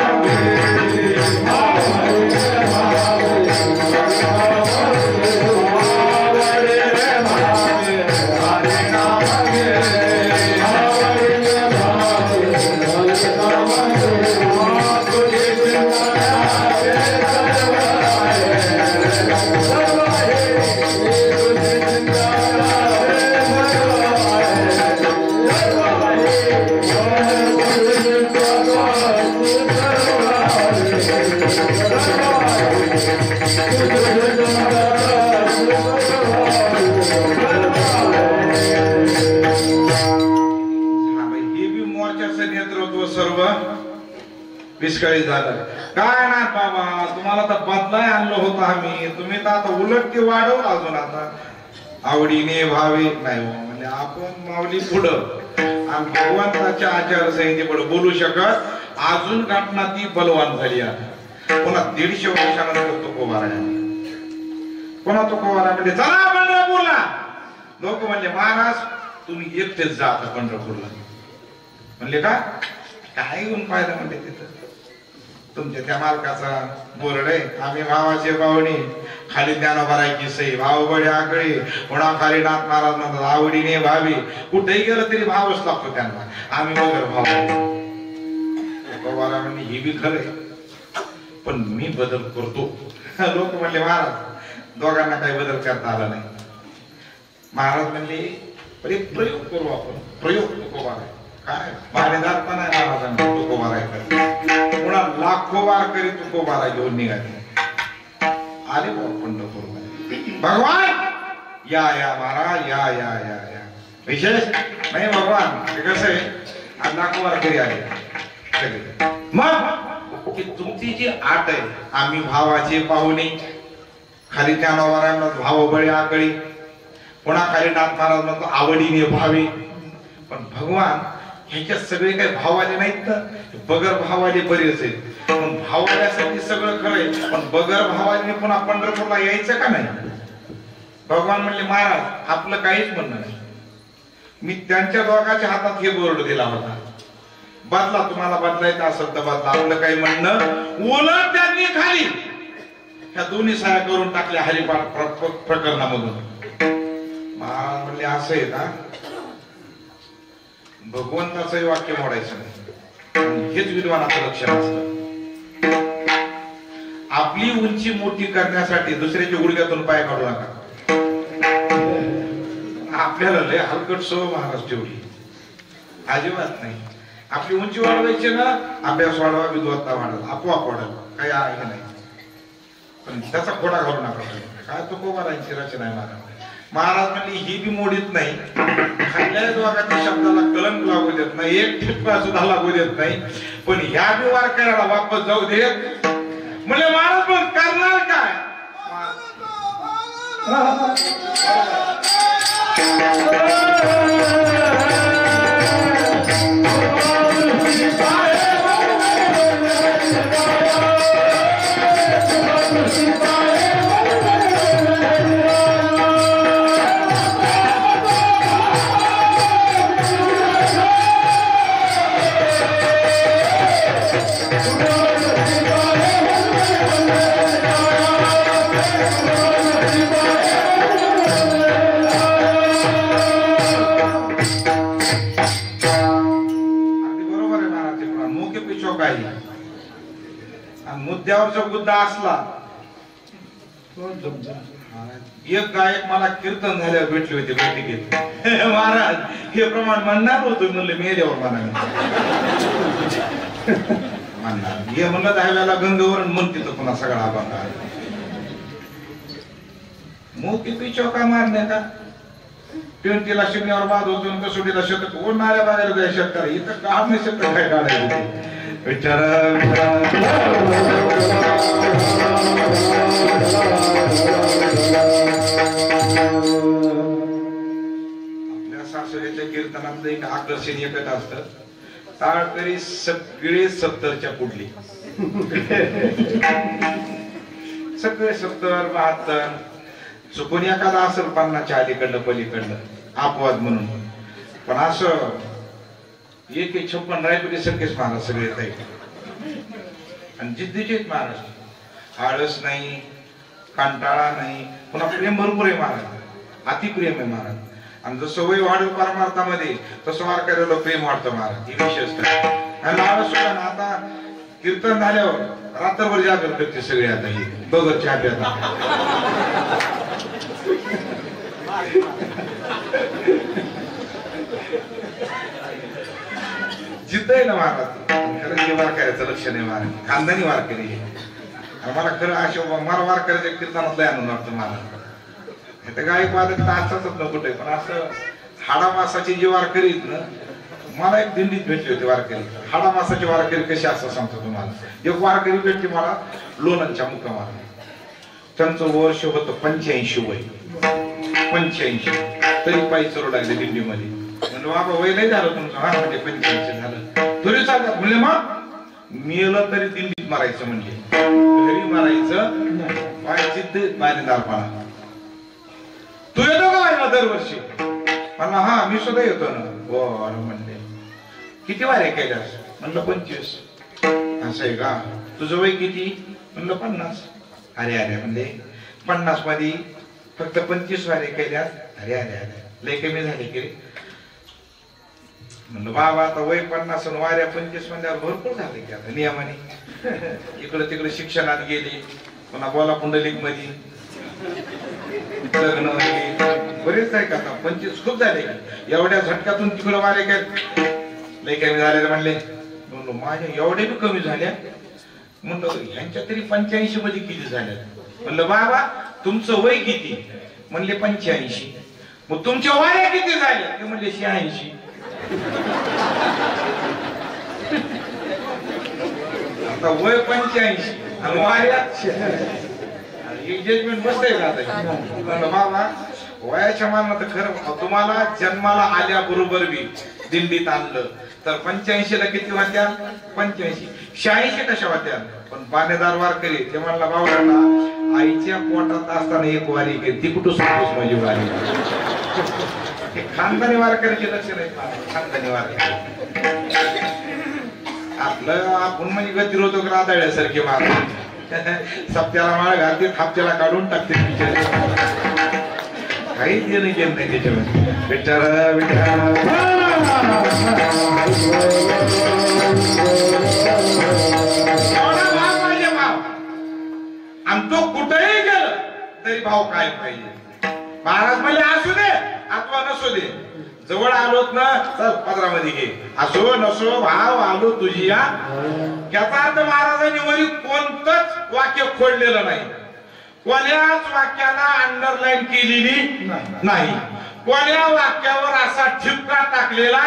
विस्कळीत झालं. काय ना बाबा तुम्हाला तर बदलाय आणलं होतं आम्ही. तुम्ही तर आता उलट ते वाढवलं अजून. आता आवडीने भावे नाही म्हणजे आपण माऊली पुढं आणि भगवंताच्या आचारसंहिते पुढे बोलू शकत. अजून घटना ती बलवान झाली आहे. पुन्हा 150 वर्षानंतर तुकोबा राहिला. पुन्हा तुकोबा म्हणजे चला पंढरपूरला. लोक म्हणले महाराज तुम्ही एकटेच जा आता पंढरपूरला. म्हणले का काय घेऊन फायदा? म्हणले तिथं तुमच्या त्या मालकाचा बोर्ड आहे आम्ही भावाचे पाहुणे. खाली ज्ञानोबारायची सही, भावबळी आकळी. पुन्हा खाली नाथ महाराज म्हणतात आवडीने भावी. कुठेही गेलं तरी भावच लागतो त्यांना. आम्ही वगैरे भाव. म्हणजे हे बी खरंय पण मी बदल करतो. लोक म्हणले महाराज दोघांना काही बदल करता आला नाही. महाराज म्हणले प्रयोग करू आपण. प्रयोग तुकोबा काय भाडेदार पण आहे महाराजांना तुकोबा पुन्हा लाखो वारकरी तुकोबारा घेऊन निघाले. आले पंढरपूर. भगवान या या महाराज या या या या. विशेष नाही भगवान ते कसं आहे आज लाखो वारकरी आले सगळे. मग की तुमची जी आट आहे आम्ही भावाचे पाहुणे. खाली ज्ञानोबारायला भावबळी आकळी. पुन्हा खाली नाथ महाराज म्हणतो आवडीने भावे. पण भगवान ह्याच्यात सगळे काही भावाले नाहीत ना. बगर भावाले बरेच आहेत. पण भावाल्यासाठी सगळं खरंय पण बगर भावाले पुन्हा पंढरपूरला यायचं का नाही? भगवान म्हणले महाराज आपलं काहीच म्हणणं नाही. मी त्यांच्या दोघांच्या हातात हे बोर्ड दिला होता. बदला तुम्हाला बदलायचं असेल तर बदला. आपलं काही म्हणणं. उलट त्यांनी खाली ह्या दोन्ही सह्या करून टाकल्या हरिपाठ प्रकरणामधून. महाराज म्हणले असं आहे का? भगवंताचं वाक्य मोडायचं नाही. हेच विद्वानाचं लक्षण असतं. आपली उंची मोठी करण्यासाठी दुसऱ्याच्या गुडघ्यातून पाय काढू नका. आपल्याला लय हलकट सवय महाराज ठेवली. अजिबात नाही. आपली उंची वाढवायची ना अभ्यास वाढवा विद्वत्ता वाढवा आपोआप वाढेल. काही आहे नाही. पण त्याचा खोडा घालू नका. काय तुकोबारांची रचना आहे महाराज. महाराज म्हणले ही बी मोडीत नाही. खाल्ल्या दोघांच्या शब्दाला कलंक लागू देत नाही. एक ठिपका सुद्धा लागू देत नाही. पण ह्या बी वारकऱ्याला वापस जाऊ देत. म्हणजे महाराज पण करणार काय? मुद्द्यावरचा मुद्दा असला एक गायक मला कीर्तन झाल्यावर भेटले होते बैठकीत. महाराज हे प्रमाण म्हणणार होतो म्हणलं मेल्यावर म्हणणार हे म्हणलं दहाव्याला गंगेवरून म्हणते तो पुन्हा सगळा अभंग मोठी पिचो का मारणे का 20ला शून्यावर बाद होतो कसोटीला शतक ओढणाऱ्या बाहेर जाय शकतात इथं काढणे शतक काय काढायचं आपल्या सासऱ्याच्या कीर्तनातलं एक आकर्षण एकच असतं टाळकरी सगळे 70च्या पुढली सगळे 70 72 चुकून एखादा असेल 50च्या अलीकडलं पलीकडलं अपवाद म्हणून पण असं 156 रायपुरी सगळेच महाराज सगळे आणि जिद्दीचे महाराज आळस नाही कंटाळा नाही पुन्हा प्रेम भरपूर आहे महाराज अतिप्रेम आहे महाराज आणि जसं वय वाढेल परमार्थामध्ये तसं वारकऱ्याला प्रेम वाढतं महाराज ही विशेषता आणि आळस सुद्धा आता कीर्तन झाल्यावर रात्रभर जागर करते सगळे आता ही बघत चहा प्याता जिद्द आहे ना महाराज खरंच हे वारकऱ्याचं लक्षण आहे महाराज खानदानी वारकरी आहे मला खरं अशा मला वारकऱ्याच्या कीर्तनातला आनंद वाटतो महाराज ते गायक वादक असतातच न कुठे पण असं हाडामासाची जी वारकरी आहेत ना मला एक दिंडीत भेटली होती वारकरी हाडामासाची वारकरी कशी असं सांगतो तुम्हाला एक वारकरी भेटली मला लोणंदच्या मुक्कामाला त्यांचं वर्ष होतं 85 वय 85 तरी पायी चरू लागले दिंडीमध्ये म्हणलं बाबा वय नाही झालं तुमचं हा म्हणजे 85 झालं तरी सांगा म्हणले मग मेलं तरी दिंडीत मारायचं म्हणजे घरी मारायचं पाय चित्त बारीदारपणा तू येतो का व्हायला दरवर्षी म्हणलं हा मी सुद्धा येतो ना बरं म्हणले किती वाऱ्या केल्यास म्हणलं 25 असं आहे का तुझं वय किती म्हणलं 50 अरे अरे म्हणले 50 मध्ये फक्त 25 वाऱ्या केल्यास अरे अरे अरे लय कमी झाले की म्हणलं बाबा आता वय 50 आणि वाऱ्या 25 म्हणल्यावर भरपूर झाले की आता नियमाने इकडे तिकडे शिक्षणात गेले पुन्हा बोला पुंडलिक मध्ये लग्न बरेच आहे का आता 25 खूप झाले एवढ्या झटक्यातून तिकडे वारे काय लय कमी झाले म्हणले म्हणलो माझ्या एवढे बी कमी झाल्या म्हणलं ह्यांच्या तरी 85 मध्ये किती झाल्या म्हणलं बाबा तुमचं वय किती म्हणले 85 मग तुमच्या वाऱ्या किती झाल्या ते म्हणले 86 आता वय 85 आणि वाऱ्या एंगेजमेंट मस्त आहे का बाबा वयाच्या मानात खरं तुम्हाला जन्माला आल्याबरोबर बी दिंडीत आणलं तर 85 ला किती होत्या 85 86 कशा होत्या पण पानेदार वारकरी ते म्हणला बाबा आईच्या पोटात असताना एक वारी केली ती कुठं सांगतोस माझी वारी हे खानदानी वारकऱ्याचे लक्षण आहेत खानदानी वारकरी आपलं आपण म्हणजे गतिरोधक राधाळ्यासारखे महाराज सप्त्याला माळ घालते थापत्याला काढून टाकते काहीच देणं घेणं नाही त्याच्यामध्ये बिचारा भाव आणि तो कुठेही गेलं तरी भाव काय पाहिजे महाराज म्हणजे असू दे अथवा नसू दे जवळ आलोत ना चल पदरामध्ये घे असो नसो भाव आलो तुझी या याचा अर्थ महाराजांनी वरी कोणतंच वाक्य खोडलेलं नाही कोण्याच वाक्याला अंडरलाईन केलेली नाही कोण्या वाक्यावर असा ठिपका टाकलेला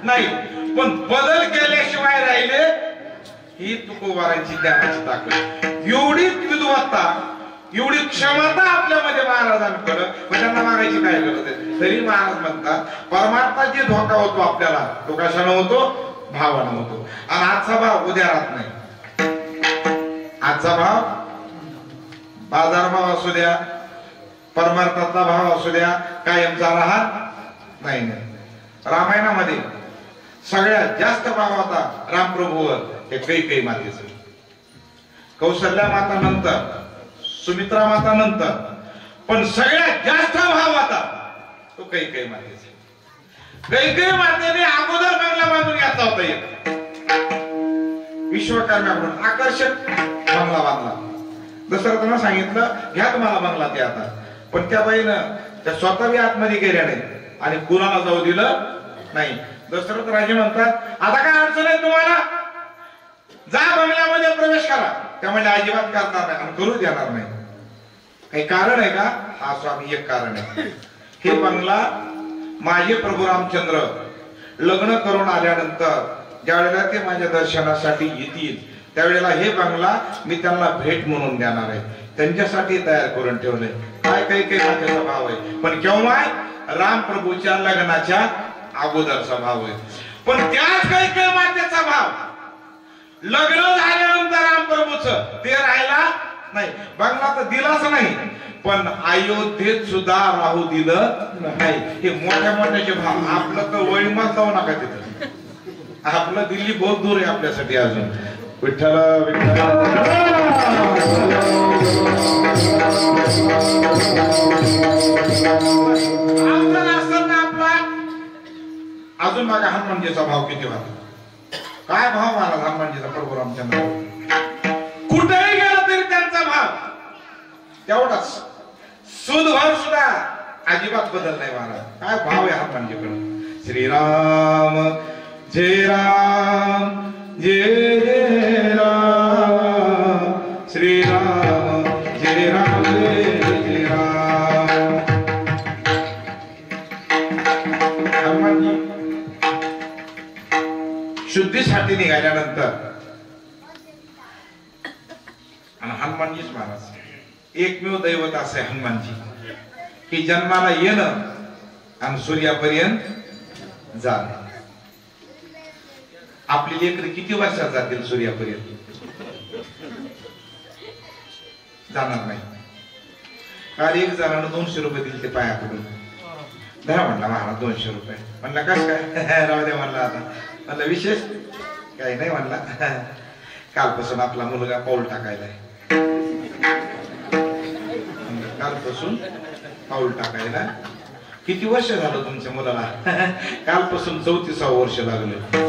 नाही पण बदल केल्याशिवाय राहिले ही तुकोबारांची ज्ञानाची ताकद एवढी विद्वत्ता एवढी क्षमता आपल्यामध्ये महाराजांकडे, मग त्यांना मागायची काय गरज आहे? तरी महाराज म्हणतात परमात्मा जे धोका होतो आपल्याला तो कशाने होतो? भावानं होतो. आणि आजचा भाव उद्या राहत नाही. आजचा भाव बाजार भाव असू द्या, परमार्थातला भाव असू द्या, कायमचा राहत नाही. रामायणामध्ये सगळ्यात जास्त भाव होता रामप्रभूवर हे कैकेयी मातेचा. कौशल्या माता नंतर, सुमित्रा माता नंतर, पण सगळ्यात जास्त भाव होता तो कैकेयी मातेचा. कैकेयी मातेने अगोदर बंगला बांधून घातला होता एक विश्वकर्म्याकडून, आकर्षक बंगला बांधला. दशरथानं सांगितलं घ्या तुम्हाला बंगला ते आता, पण त्या बाईनं त्या स्वतः बी आतमध्ये गेल्या नाही आणि कुणाला जाऊ दिलं नाही. दशरथ राजे म्हणतात आता काय अडचण आहे तुम्हाला, जा बंगल्यामध्ये प्रवेश करा. त्या म्हणजे अजिबात करणार नाही आणि करू देणार नाही. काही कारण आहे का? हा स्वामी एक कारण आहे. हे बंगला माझे प्रभू रामचंद्र लग्न करून आल्यानंतर ज्या वेळेला ते माझ्या दर्शनासाठी येतील त्यावेळेला हे बंगला मी त्यांना भेट म्हणून देणार आहे. त्यांच्यासाठी तयार करून ठेवलंय. काय काही काही माझ्याचा भाव आहे, पण केव्हा? राम प्रभूच्या लग्नाच्या अगोदरचा भाव आहे. पण त्याच काही काही माझ्याचा भाव लग्न झाल्यानंतर राम प्रभूचं ते राहिला नाही. बंगला तर दिलाच नाही, पण अयोध्येत सुद्धा राहू दिलं नाही. हे मोठ्या मोठ्याचे भाव. आपलं तर वळीमात जाऊ नका तिथं, आपलं दिल्ली बहुत दूर आहे आपल्यासाठी अजून. विठ्ठल विठ्ठल आपला अजून बघा हनुमानजीचा भाव किती होता. काय भाव महाराज हनुमानजीचा प्रभू रामचंद्र. कुठेही गेला तरी त्यांचा भाव तेवढाच. सुदभाव सुद्धा अजिबात बदल नाही महाराज. काय भाव आहे हनुमानजीकडे. श्रीराम जय राम जय जय राम, श्रीराम जय राम जय जय राम. हनुमानजी शुद्धीसाठी निघाल्यानंतर आणि हनुमानजीच महाराज एकमेव दैवत असे हनुमानजी की जन्माला येणं आणि सूर्यापर्यंत जाणं. आपली लेकरं किती वर्षात जातील सूर्यापर्यंत? जाणार नाही. काल एक जणांना 200 रुपये दिले ते पायाकडून. धरा म्हणला महाराज 200 रुपये. म्हणला कस काय? राहू द्या म्हणला. आता म्हणलं विशेष काही नाही म्हणला. कालपासून आपला मुलगा पाऊल टाकायलाय. कालपासून पाऊल टाकायला. किती वर्ष झालं तुमच्या मुलाला? कालपासून 34वा वर्ष लागलं.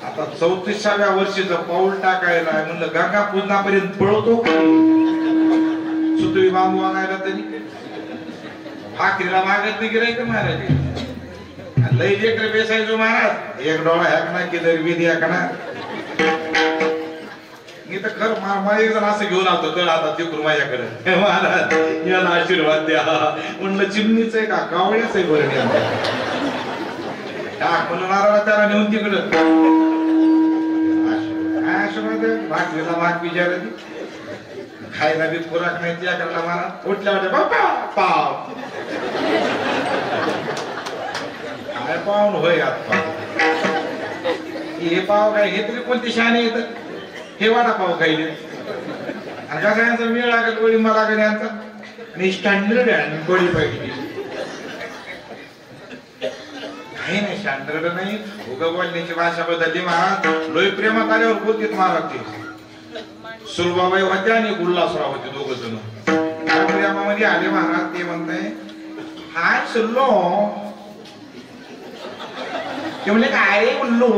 आता 34व्या वर्षीचं पाऊल टाकायला म्हणलं गंगा पूजनापर्यंत पळवतो का? सुतळी बांबू आणायला तरी भाकरीला मागत नाही गिराय का महाराज? लई लेकर बेसायचो महाराज. एक डोळा ह्याकना की जर विधी ह्याकना. मी तर खर मला एक जण असं घेऊन आलतो तर आता तिकडून माझ्याकडे, महाराज याला आशीर्वाद द्या. म्हणलं चिमणीच आहे का कावळ्याच आहे बरं टाक म्हणून नारळा त्याला नेऊन तिकडं आशीर्वाद भाकरीला भाग विचारायची. खायला बी खुराक नाही त्याकडला महाराज. उठल्या म्हणजे बाप्पा पाव. काय पाहून होय आता हे पाव काय हे तरी कोणती शहाणे येत. हे वडापाव खायले आणि कसा यांचा मेळ लागेल गोळींबा लागेल यांचा. आणि स्टँडर्ड आहे गोळी पाहिजे काही नाही. स्टँडर्ड नाही. उगा बोलण्याची भाषा बदलली महाराज. लोई प्रेमात आल्यावर बोलतील महाराज. ते सुलभाबाई होत्या आणि गुल्लासराव होते दोघ जण. प्रेमामध्ये आले महाराज. ते म्हणताय हाय सुल्लो. ते म्हणले काय रे उल्लू.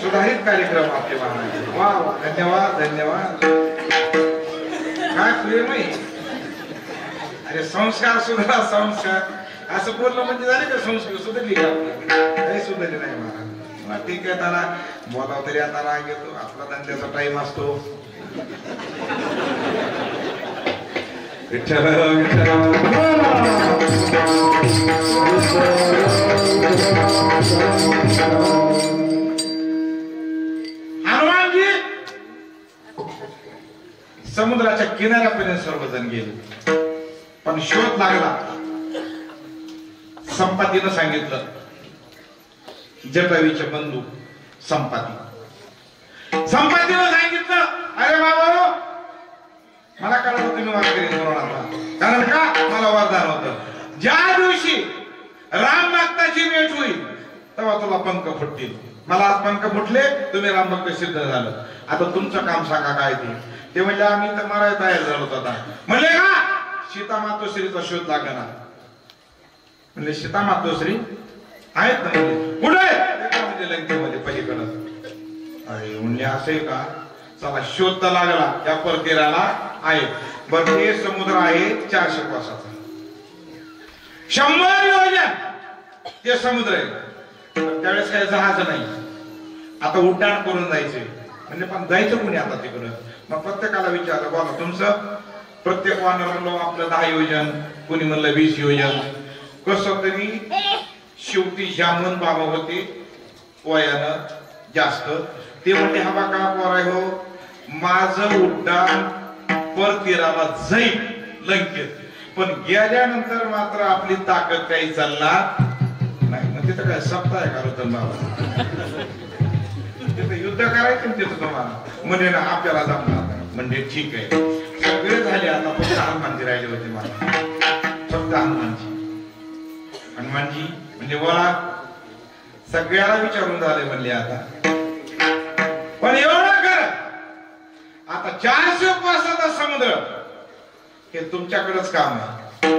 सुधारित कार्यक्रम आपले महाराज. वा वा धन्यवाद धन्यवाद. काय प्रेम आहे. अरे संस्कार सुधारा संस्कार असं बोललं म्हणजे झाले का संस्कृत सुधारली का? काही सुधारली नाही महाराज. ठीक आहे त्याला बोलाव तरी आता राग येतो. आपला धंद्याचा टाइम असतो. विठ्ठल हनुमान किनाऱ्यापर्यंत सर्वजण गेले, पण शोध लागला. संपातीनं सांगितलं, जटायूचे बंधू संपातीनं सांगितलं, अरे बाबा मला कळलं तुम्ही वारकरी धोरणाचा, कारण का मला वरदान होतं, ज्या दिवशी राम भक्ताची भेट होईल तेव्हा तुला पंख फुटतील. मला आज पंख फुटले, तुम्ही राम भक्त सिद्ध झालं. आता तुमचं काम सांगा काय ते म्हणजे आम्ही तर मारायला तयार झालो होता. म्हणले का सीता मातोश्रीचा शोध लागला. म्हणले सीता मातोश्री आहेत ना, कुठे लंकेमध्ये पलीकडं. अरे म्हणले असे का, चला शोध तर लागला, त्या परतीराला आहे. बरं ते समुद्र आहे 400 कोसाचा, 100 योजन ते समुद्र आहे. त्यावेळेस काही जहाज नाही, आता उड्डाण करून जायचे. म्हणजे पण जायचं कोणी आता तिकडं. मग प्रत्येकाला विचारलं, बोला तुमचं. प्रत्येक वानराला आपलं 10 योजन, कोणी म्हणलं 20 योजन. कसं तरी शेवटी जामन बाबा होते वयानं जास्त. ते म्हणते हा बघा पोराय हो, माझं उड्डाण परतीराला जाईल लंकेत, पण गेल्यानंतर मात्र आपली ताकद काही चालणार नाही. मग तिथं काय सप्ताह आहे का रतन बाबा, तिथं युद्ध करायचं तिथं तुम्हाला. म्हणजे ना आपल्याला जमणार नाही. म्हणजे ठीक आहे, सगळे झाले, आता फक्त हनुमानजी राहिले होते मला, फक्त हनुमानजी. हनुमानजी म्हणजे बोला, सगळ्याला विचारून झाले म्हणले आता. पण एवढं कर, आता 400 कोसाचा समुद्र हे तुमच्याकडेच काम आहे.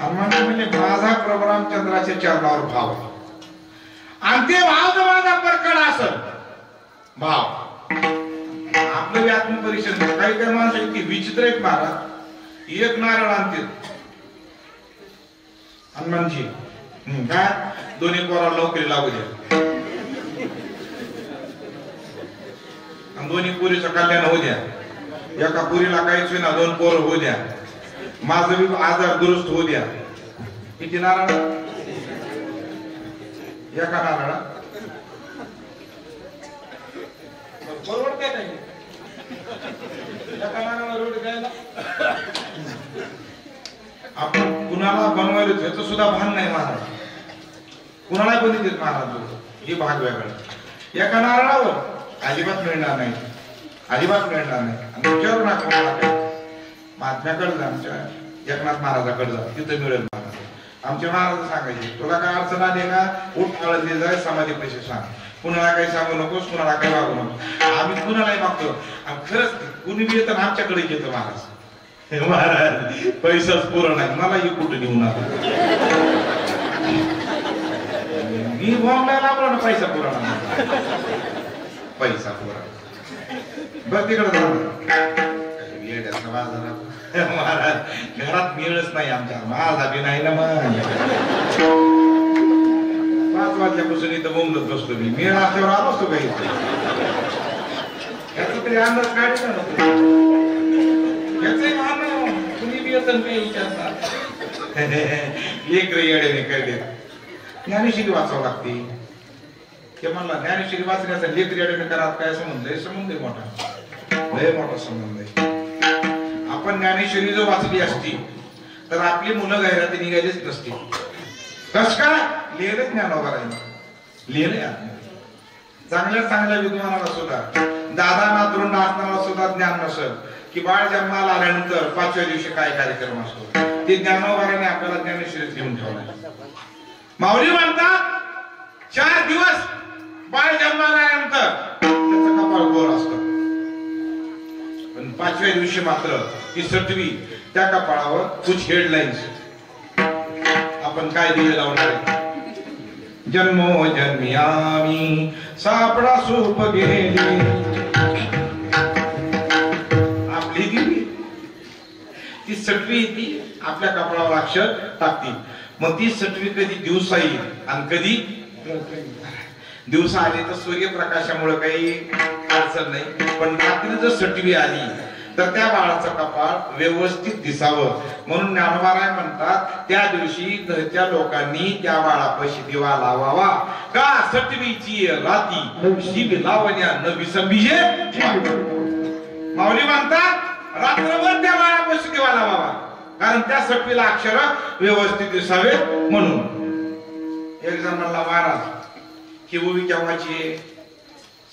हनुमानजी म्हणजे माझा प्रभू रामचंद्राच्या चरणावर भाव, आणि ते भाव तर माझा परकड असल भाव. आपलं आत्मपरीक्षण. काही काही माणसं इतकी विचित्र आहेत महाराज, एक नारळ आणतील हनुमानजी, काय दोन्ही पोराला नोकरी लागू द्या, आणि दोन्ही पोरीचं कल्याण होऊ द्या. एका पोरीला काहीच ना 2 पोरं होऊ द्या, माझं बी आजार दुरुस्त होऊ द्या. किती नारळ एका नारळा परवडते नाही, एका नारळा रोड द्यायला. आपण कुणाला बनवायला त्याचं सुद्धा भान नाही महाराज, कुणाला बनवतेत महाराज, हे भाग वेगळा. एका नारळावर अजिबात मिळणार नाही, अजिबात मिळणार नाही. आणि विचारू नका कोणाला काय. महात्म्याकडे जा, आमच्या एकनाथ महाराजाकडे जा, तिथं मिळेल महाराज. आमचे महाराज सांगायचे, तुला काय अडचण आली ना, उठ हळद जाय, समाधी पैसे सांग, कुणाला काही सांगू नकोस, कुणाला काही वागू नको. आम्ही कुणालाही मागतो, आणि खरंच कुणी बी येतं आमच्याकडे येतं महाराज. महाराज पैसाच पुरा नाही, मलाही कुठं घेऊन आला, मी बॉम्बला लावला ना, पैसा पुरा नाही, पैसा पुरा. बरं तिकडे महाराज घरात मिळच नाही आमच्या, माझा बी नाही ना. मग 5 वाजल्यापासून इथं बोंबलत बसतो मी, मेळ असल्यावर आलो असतो काही. याचा तरी अंदाज काढायचा नको, याचंही मान तुम्ही बी येतं काही विचारता. लेकरं येड्याने कळले, ज्ञानेश्वरी वाचावं लागते. ते म्हणला ज्ञानेश्वरी वाचण्याचा लेकर येड्याने करा काय संबंध आहे? संबंध आहे मोठा, लय मोठा संबंध आहे. आपण ज्ञानेश्वरी जर वाचली असती तर आपली मुलं गैराती निघालीच नसती. कस का लिहिलं ज्ञानोबा, लिहिलंय चांगल्या चांगल्या विद्वानाला सुद्धा, दादा नातरुंड असताना सुद्धा ज्ञान नसत की बाळ जन्माला आल्यानंतर 5व्या दिवशी काय कार्यक्रम असतो, ते ज्ञानोबाने आपल्याला ज्ञानेश्वरीत लिहून ठेवलं. माऊली म्हणतात 4 दिवस बाळ जन्माला आल्यानंतर त्याचं कपाळ गोर असतं, पण 5व्या दिवशी मात्र ती 6वी त्या कपाळावर कुछ हेडलाईन्स आपण काय दिले लावणार आहे. जन्मो जन्मी आम्ही सापडा सूप गेली, आपली दिली ती 6वी ती आपल्या कपाळावर अक्षर टाकतील. मग ती 6वी कधी दिवसा येईल आणि कधी दिवसा आली तर सूर्यप्रकाशामुळे काही अडचण नाही, पण रात्री जर 6वी आली तर त्या बाळाचं कपाळ व्यवस्थित दिसावं म्हणून ज्ञानोबाराय म्हणतात त्या दिवशी घरच्या लोकांनी त्या बाळापाशी दिवा लावावा का 6वीची राती शिब लावण्या न विसंबिजे. माऊली म्हणतात रात्रभर त्या बाळापाशी देवाला बाबा, कारण त्या सटवीला अक्षर व्यवस्थित दिसावे म्हणून. एक जण म्हणला, महाराज ही उभी केव्हाची?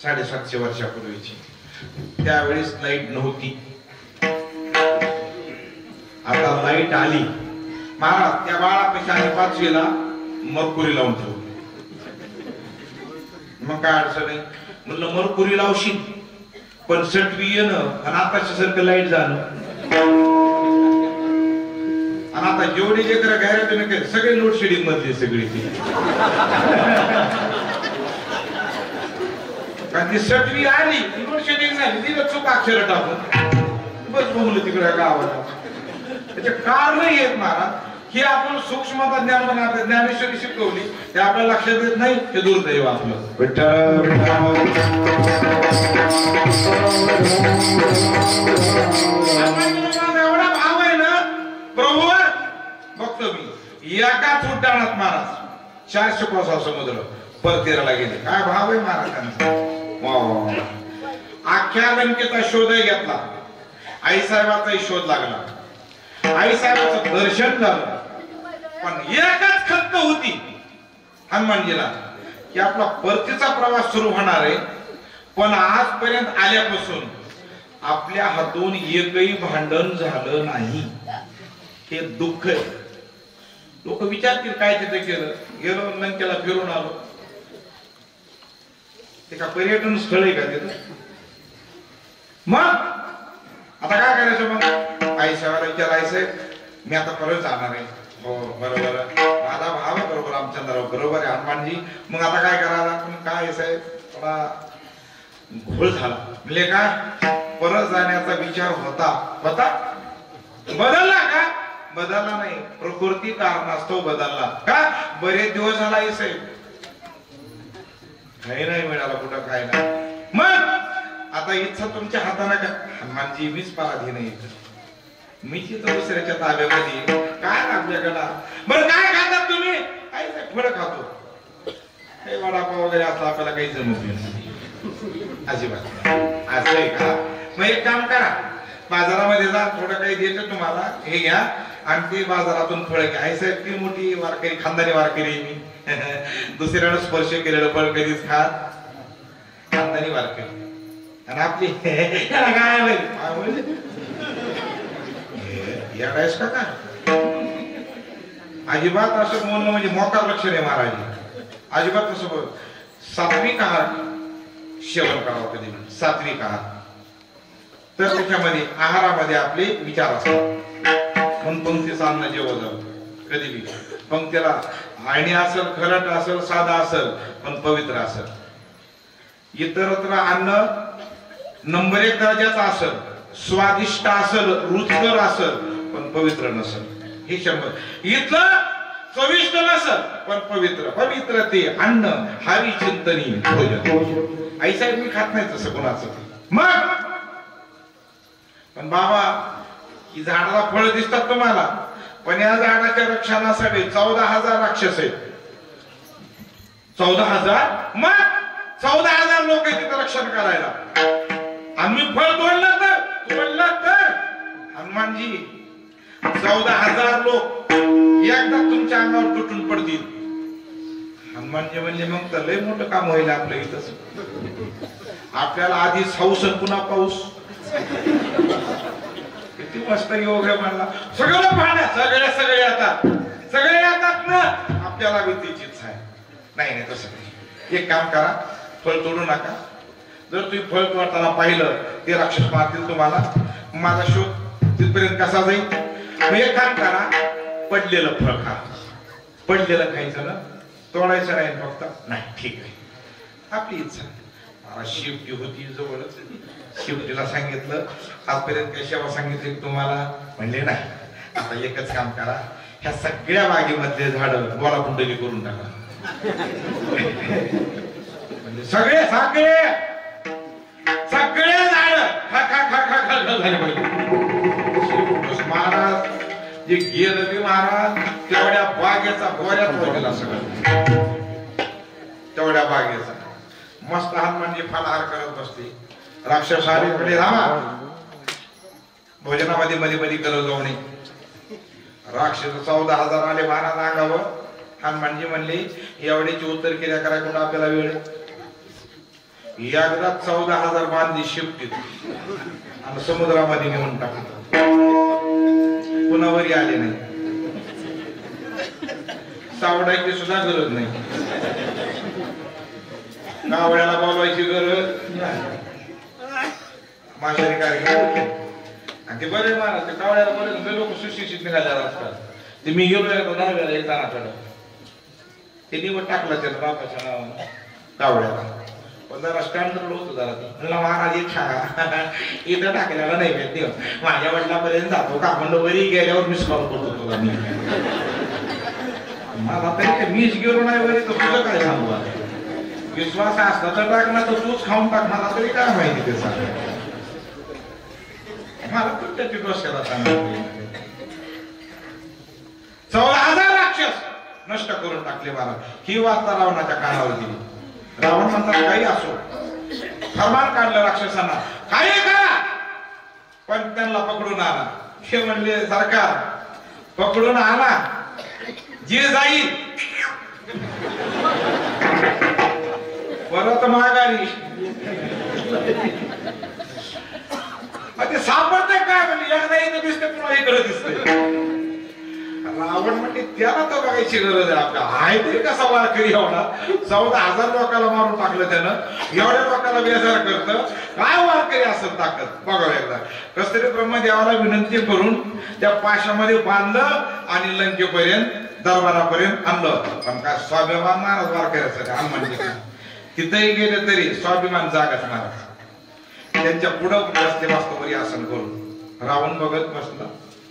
750 वर्षापूर्वीची. त्यावेळेस लाईट नव्हती, आता लाईट आली. महाराज त्या बाळापेक्षा आणि 5वीला मरकुरी लावून ठेवली. मग काय अडचण आहे? म्हणलं मरकुरी लावशील पण 7वी येणं आणि आताच्या सारखं लाईट जाणं. आणि आता जेवढे जे करा गैर सगळे लोड शेडिंग मधली सगळी ती. कारण ती 7वी आली लोड शेडिंग झाली, तिला चूक अक्षर टाकून बस बोललं तिकडे गावाला. त्याचे कारण येत महाराज ही आपण सूक्ष्मता ज्ञान ज्ञानेश्वरी शिकवली ते आपल्याला लक्षात येत नाही. हे दुर्दैव आपलं. एवढा भाव आहे ना प्रभूवर बघतो मी. एकाच उड्डाणात महाराज 400 कोसा समुद्र परतीराला गेले. काय भाव आहे महाराजांचा. अख्ख्या लंकेचा शोधही घेतला, आईसाहेबाचाही शोध लागला, आईसाहेबाचं दर्शन झालं. पण एकच खंत होती हनुमानजीला की आपला परतीचा प्रवास सुरू होणार आहे, पण आजपर्यंत आल्यापासून आपल्या हातून एकही भांडण झालं नाही. हे दुःख आहे. लोक विचारतील काय तिथे केलं. गेलो लंकेला फिरून आलो. ते का पर्यटन स्थळ आहे का तिथं? मग आता काय करायचं? मग आईसाहेबाला विचार, आईसाहेब मी आता परत जाणार आहे. हो बरोबर, माझा भाव आहे बरोबर, रामचंद्रराव बरोबर आहे हनुमानजी. मग आता काय करायला? पण काय साहेब थोडा घोळ झाला. म्हणजे काय परत जाण्याचा विचार होता, बदलला का? बदलला नाही, प्रकृती कारणास्तव बदलला का? बरेच दिवस झाला आई साहेब काही नाही मिळाला, कुठं काय नाही. मग आता इच्छा तुमच्या हाताने का? हनुमानजी मीच पराधीन आहे, मीच इथं दुसऱ्याच्या ताब्यामध्ये. काय आपल्याकडं बरं काय खातात तुम्ही? काय फळ खातो, हे वडापाव वगैरे असं आपल्याला काही जमत नाही अजिबात. असं आहे का? मग एक काम करा, बाजारामध्ये जा, थोडं काही देतो तुम्हाला, हे घ्या आणि ते बाजारातून फळ घ्या. आई साहेब ती मोठी वारकरी, खानदानी वारकरी मी. दुसऱ्यानं स्पर्श केलेलं फळ कधीच खात, खानदानी वारकरी. आणि आपली काय याडायस का काय? अजिबात असं बोलणं म्हणजे मोकार लक्षण आहे महाराज. अजिबात असं बोल. सात्विक आहार सेवन करावं कधी, सात्विक आहार. तर त्याच्यामध्ये आहारामध्ये आपले विचार असतात. पण पंक्तीचं अन्न जेवण जावं कधी बी. पंक्तीला आणि असेल, खरट असेल, साधा असेल, पण पवित्र असेल. इतरत्र अन्न नंबर 1 दर्जाचा असेल, स्वादिष्ट असेल, रुचकर असेल, पण पवित्र नसेल. हे 100. इथलं चविष्ट नसेल पण पवित्र ते अन्न हरी चिंतनी भोजन. आई साहेब मी खात नाही तसं कोणाचं. मग पण बाबा ही झाडाला फळ दिसतात तुम्हाला, पण या झाडाच्या रक्षणासाठी 14,000 राक्षस आहेत. 14,000. मग 14,000 लोक आहेत तिथं रक्षण करायला. आम्ही फळ तोडलं तर हनुमानजी 14,000 लोक एकदा तुमच्या अंगावर तुटून पडतील. हनुमानजी म्हणजे मग तर लय मोठं काम होईल आपलं इथंच. आपल्याला आधी पाऊस पुन्हा पाऊस. किती मस्त योग आहे म्हणला. सगळं पाहण्या सगळे येतात ना. आपल्याला बी तीच इच्छा आहे. नाही तसं नाही. एक काम करा, फळ तोडू नका. जर तुम्ही फळ तोडताना पाहिलं ते राक्षस मारतील तुम्हाला. माझा शोध तिथपर्यंत कसा जाईल? एक काम करा, पडलेलं फळ खा. पडलेलं खायचं ना, तोडायचं नाही फक्त. नाही ठीक आहे, आपली इच्छा. मला शिफ्टी होती जवळच, शिफ्टीला सांगितलं. आजपर्यंत काही सेवा सांगितली तुम्हाला? म्हणले नाही. आता एकच काम करा, ह्या सगळ्या बागेमधले झाड गोळा कुंडली करून टाका. म्हणजे सगळे झाड झाले पाहिजे. महाराज जे गेलं ते महाराज तेवढ्या बागेचा गोऱ्यात गेला सगळं. तेवढ्या बागेचा मस्त हनुमानजी फलाहार करत बसते. राक्षस आले कडे धावा. भोजनामध्ये मध्ये मध्ये करत जाऊ नये. राक्षस 14,000 आले महाराज अंगावर. हनुमानजी म्हणले एवढ्याची उत्तर केल्या कराय कुठं आपल्याला वेळ. एकदा 14,000 बांधली शिफ्टीत आणि समुद्रामध्ये नेऊन टाकलं. पुन्हा वरी आले नाही. सावडायची सुद्धा गरज नाही. कावड्याला बोलवायची गरज नाही. माशारी कार्यक्रम आणि ते बरे महाराज ते कावड्याला बोलायचं लोक सुशिक्षित निघालेला असतात. ते मी गेलो दहाव्याला एक जणाकडं ते निवड टाकलं त्यानं बापाच्या नावानं कावड्याला. पण जरा स्टँडर्ड होतो जरा ते म्हणलं महाराज एक सांगा इथं टाकलेला नाही भेट माझ्या वडिलापर्यंत जातो का म्हणलं वरी गेल्यावर मिस कॉल करतो तुला मी. मला तरी मीच गेलो नाही वरी तर तुझं काय सांगू. विश्वास असला तर टाक ना तर तूच खाऊन टाक. मला तरी काय माहिती ते सांग. मला पण त्याची डोक्याला सांगितलं. 14,000 राक्षस नष्ट करून टाकले महाराज. ही वार्ता रावणाच्या कानावर दिली. रावण म्हणतात काही असो. फरमान काढलं राक्षसांना काही करा पण त्यांना पकडून आणा. हे म्हणले सरकार पकडून आणा जे जाईल परत माघारी. ते सापडतंय काय म्हणजे एकदा इथं दिसते पुन्हा इकडे दिसतंय. रावण म्हणजे त्याला तर बघायची गरज आहे आपल्या. आहे तरी कसा वारकरी एवढा 14,000 लोकांना मारून टाकलं त्यानं. एवढ्या लोकांना बेजार करतं काय वारकरी असं ताकद बघावं एकदा. कस तरी ब्रह्मदेवाला विनंती करून त्या पाशामध्ये बांधलं आणि लंकेपर्यंत दरबारापर्यंत आणलं. पण काय स्वाभिमान महाराज वारकऱ्याचं हनुमानजी तिथेही गेले तरी स्वाभिमान जागाच महाराज. त्यांच्या पुढं बसले वास्तवरी आसन करून. रावण बघत बसला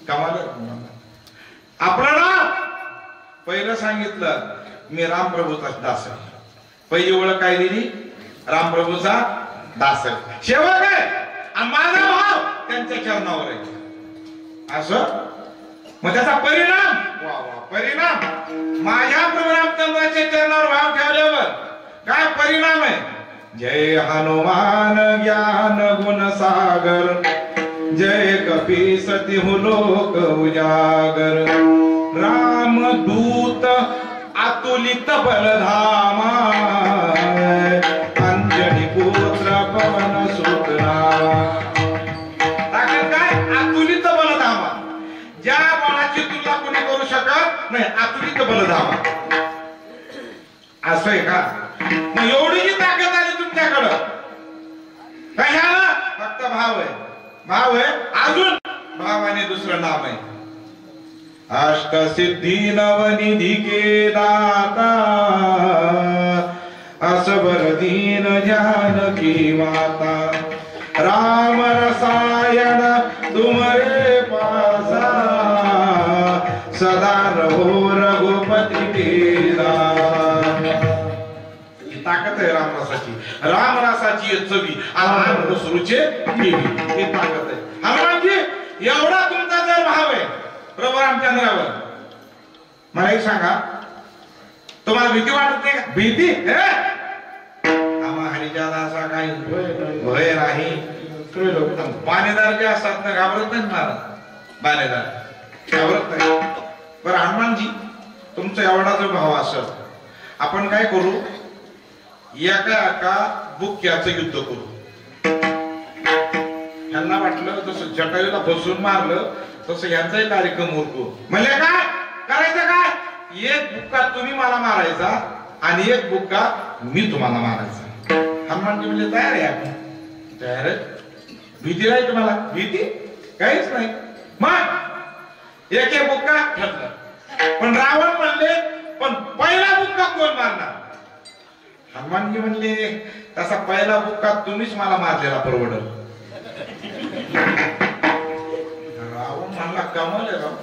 कमाल. आपलं नाव पहिलं सांगितलं मी रामप्रभूचा दास आहे. पहिली ओळख काय दिली रामप्रभूचा दास आहे सेवक आहे आणि माझा भाव त्यांच्या चरणावर आहे असं. मग त्याचा परिणाम वा वा परिणाम माझ्या प्रभू रामचंद्राच्या चरणावर भाव ठेवल्यावर काय परिणाम आहे. जय हनुमान ज्ञान गुण सागर जय कपीसती हो लोक उजागर. राम दूत अतुलित बलधामा अंजनी पुत्र पवन सुत नामा. काय अतुलित बलधामा ज्या बळाची तुलना कोणी करू शकत नाही. अतुलित बलधामा असं आहे का. मग एवढी जी ताकद आली तुमच्याकडं कशाला फक्त भाव आहे. भाव आहे अजून भावाने दुसरं नाम आहे. अष्टसिद्धी नवनिधी के दाता असबर दीन जानकी माता. राम रसायन तुमरे पासा सदा रहो रघुपति के दाता. ताकद आहे रामरसाची. रामरसाची चवी आणि सुरुचे ही ताकद आहे. हनुमानजी एवढा तुमचा जर भाव आहे प्रभू रामचंद्रावर मला एक सांगा तुम्हाला भीती वाटत नाही का. भीती आम्हा हरिचा दासा काही भय नाही. बाणेदार जे असतात ना घाबरत नाहीत महाराज. बाणेदार घाबरत नाही. बरं हनुमानजी तुमचा एवढा जो भाव असत आपण काय करू एका एका बुक्याचं युद्ध करू. यांना वाटलं जसं जटायूला बसून मारलं तसं यांचाही कार्यक्रम उरकू. म्हणजे काय करायचं काय एक बुक्का तुम्ही मला मारायचा आणि एक बुक्का मी तुम्हाला मारायचा. हनुमानजी म्हणजे तयार आहे आपण. तयार आहे. भीती नाही तुम्हाला. भीती काहीच नाही. मग एक एक बुक्का ठरलं. पण रावण म्हणले पण पहिला बुक्का कोण मारणार. हनुमानजी म्हणले तसा पहिला बुक्का तुम्हीच मला मारलेला परवडल. रावण म्हणला कमाल आहे राव.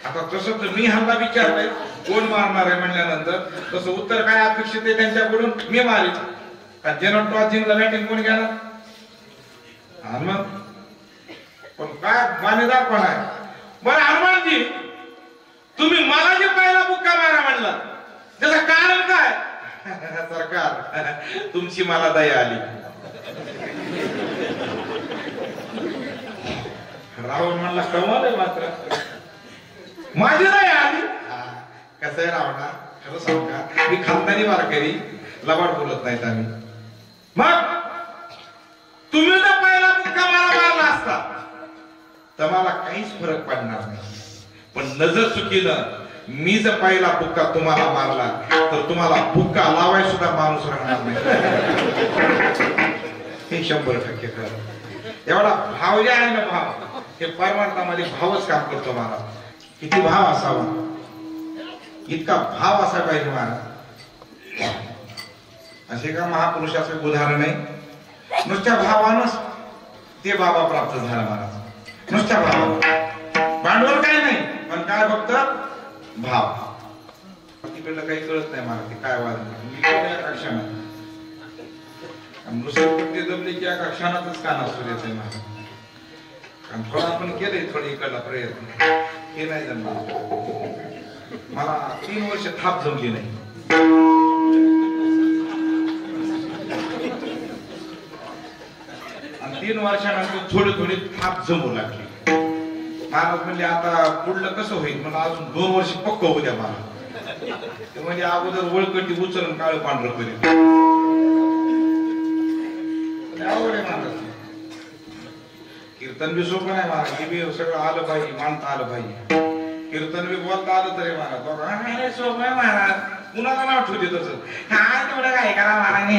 आता तसं तर मी हल्ला विचारलंय कोण मारणार आहे म्हणल्यानंतर तसं उत्तर काय अपेक्षित आहे त्यांच्याकडून मी मारेन. कारण जनरल टॉसिंगला बॅटिंग कोण घेणार. हनुमान पण काय मानेदार पण आहे. बरं हनुमानजी तुम्ही मला जे पहिला बुक्का मारा म्हणला त्याचं कारण काय. सरकार तुमची मला दया आली. रावण म्हणला कमाल आहे मात्र माझी नाही आली. कसं आहे रावणा, खरं सांग का, मी खानदानी वारकरी, लबाड बोलत नाहीत आम्ही. मग तुम्ही जर पहिला बुक्का मला मारला असता तर मला काहीच फरक पडणार नाही. पण नजर चुकीनं मी जर पहिला बुक्का तुम्हाला मारला तर तुम्हाला बुक्का लावाय सुद्धा माणूस राहणार नाही. हे 100% खरं. एवढा भाव जे आहे ना, भाव हे परमार्थामध्ये भावच काम करतो. मला किती भाव असावा, इतका भाव असायला पाहिजे महाराज. असे का महापुरुषाचं उदाहरण आहे. नुसत्या भावानच ते बाबा प्राप्त झाला महाराज. नुसत्या भाव, भांडवल काही नाही, पण काय फक्त भाव. तिकडलं काही कळत नाही मला ते काय वाजलं. मृषपत्ती जमली की एका क्षणातच काना सुरू येते मला. कारण थोडं आपण केलंय थोडी इकडला प्रयत्न, हे नाही जमलं मला. 3 वर्ष थाप जमली नाही. आणि 3 वर्षानंतर थोडी थाप जमू लागली. महाराज म्हणजे आता पुढलं कसं होईल, मला अजून 2 वर्ष पक्क होऊ द्या मला. ते म्हणजे अगोदर वळकटी उचलून काळ पांढरं करीत. आवड आहे महाराज. कीर्तन बी सोपं नाही महाराज, हे बी सगळं आलं पाहिजे, मानता आलं पाहिजे. कीर्तन बी बोलता आलं तरी महाराज सोपं आहे महाराज. कुणाला नाव ठेवते तसं काय तेवढं काय करा महाराज.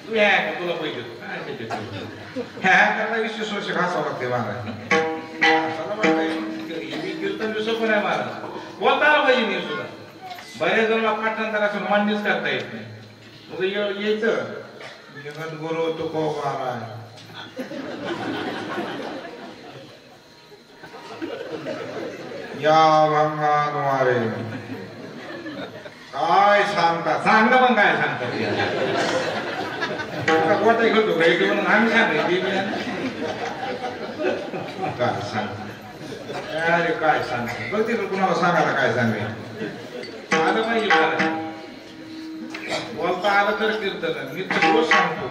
तू या तुला पैसे ह्या 20 वर्ष घासावं लागते महाराज. कीर्तन बी सोपं नाही महाराज, बोलता आलं पाहिजे. मी सुद्धा बऱ्याच जण पाठांतर असं मान्यच करता येत नाही. मग यायचं जगत गुरु तुकोबारा या भंगारे काय सांगता, सांगता पण काय सांगता गोटे घेतो काही म्हणून आम्ही सांगायची काय सांगता. अरे काय सांगता बघ तिकडे कुणाला सांगायला काय सांगायचं आलं पाहिजे मला. बोलता आलं तर कीर्तन. मी तर रोज सांगतो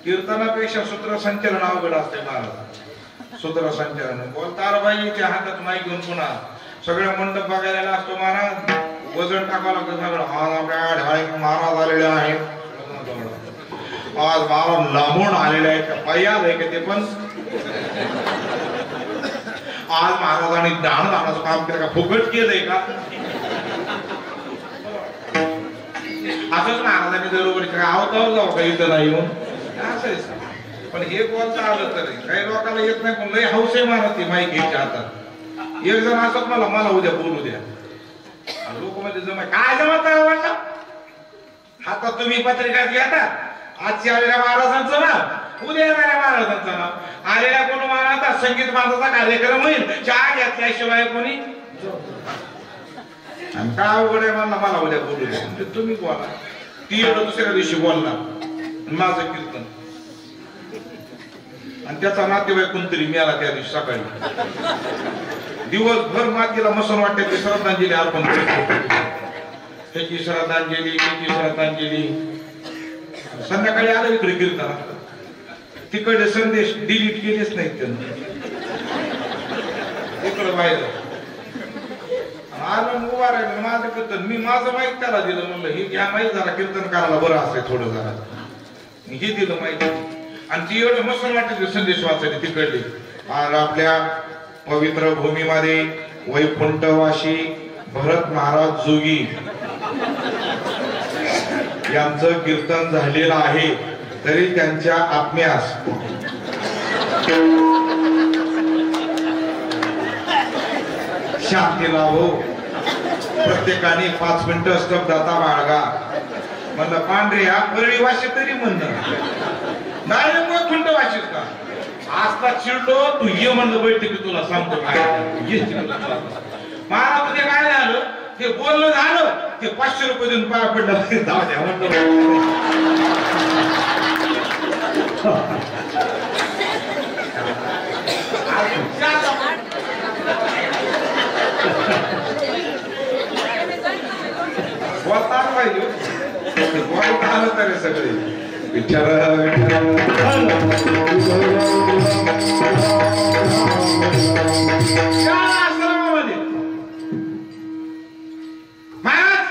कीर्तनापेक्षा सूत्रसंचलन अवघड असते महाराज. सूत्रसंचलन बोलता आलं पाहिजे. त्या हातात माईक घेऊन पुन्हा सगळं मंडप बघायला असतो महाराज. वजन टाकावं लागतं सगळं. आज आपल्या ढाळे महाराज आलेले आहेत, आज महाराज लांबून आलेले आहेत, पायी आलंय का ते पण. आज महाराजांनी दान दानाचं काम केलं का, फुकट केलंय का. असंच महाराजांनी दररोज आवतावर जाऊ का इथं नाही येऊन असंच. पण हे बोलता आलं तरी काही लोकांना येत नाही. पण लय हौस आहे महाराज ती माईक घ्यायच्या हातात. एक जण असत मला उद्या बोलू द्या. लोक मध्ये जमाय काय जमत वाटत. हातात तुम्ही पत्रिका घेता, आजची आलेल्या महाराजांचं नाव, उद्या येणाऱ्या महाराजांचं नाव. आलेल्या कोण महाराज संगीत माणसाचा कार्यक्रम होईल, चहा घेतल्याशिवाय कोणी काय अवघड आहे मला उद्या बोलू द्या. तुम्ही बोला, ती एवढं दुसऱ्या दिवशी बोलणार माझं कीर्तन. आणि त्याचा नातेवाईक कोणतरी मिळाला त्या दिवशी सकाळी दिवसभर मातीला मसन वाटते श्रद्धांजली अर्पण करतो. त्याची श्रद्धांजली, त्याची श्रद्धांजली. संध्याकाळी आलं इकडे कीर्तन. तिकडे संदेश डिलीट केलेच नाहीत त्यांनी. इकडं बाहेर आलं उभा राहिलं माझं कीर्तन. मी माझं माहीत त्याला दिलं. म्हणलं हे घ्या माहीत जरा कीर्तन करायला बरं असतंय थोडं जरा. हे दिलं माहिती. आणि ती एवढं मस्त वाटत संदेश वाचायला तिकडले. आणि आपल्या पवित्र भूमीमध्ये वैकुंठवासी भरत महाराज जोगी यांचं कीर्तन झालेलं आहे. तरी त्यांच्या आत्म्यास शांती लाभो. प्रत्येकाने 5 मिनिटं स्तब्धता बाळगा. म्हणलं पांढरे हा परळी वाशी तरी म्हणणं नाही वैकुंठ वाशीच का. आजचा चिडलो तू ये म्हणलं बैठकी तुला सांगतो काय. महाराज उद्या काय झालं ते बोलणं झालं. ते 500 रुपये देऊन पाया पडलं. जाऊ द्या म्हणतो. बोलता आलं पाहिजे. बोलता आलं तर सगळे विठ्ठल आश्रमामध्ये महाराज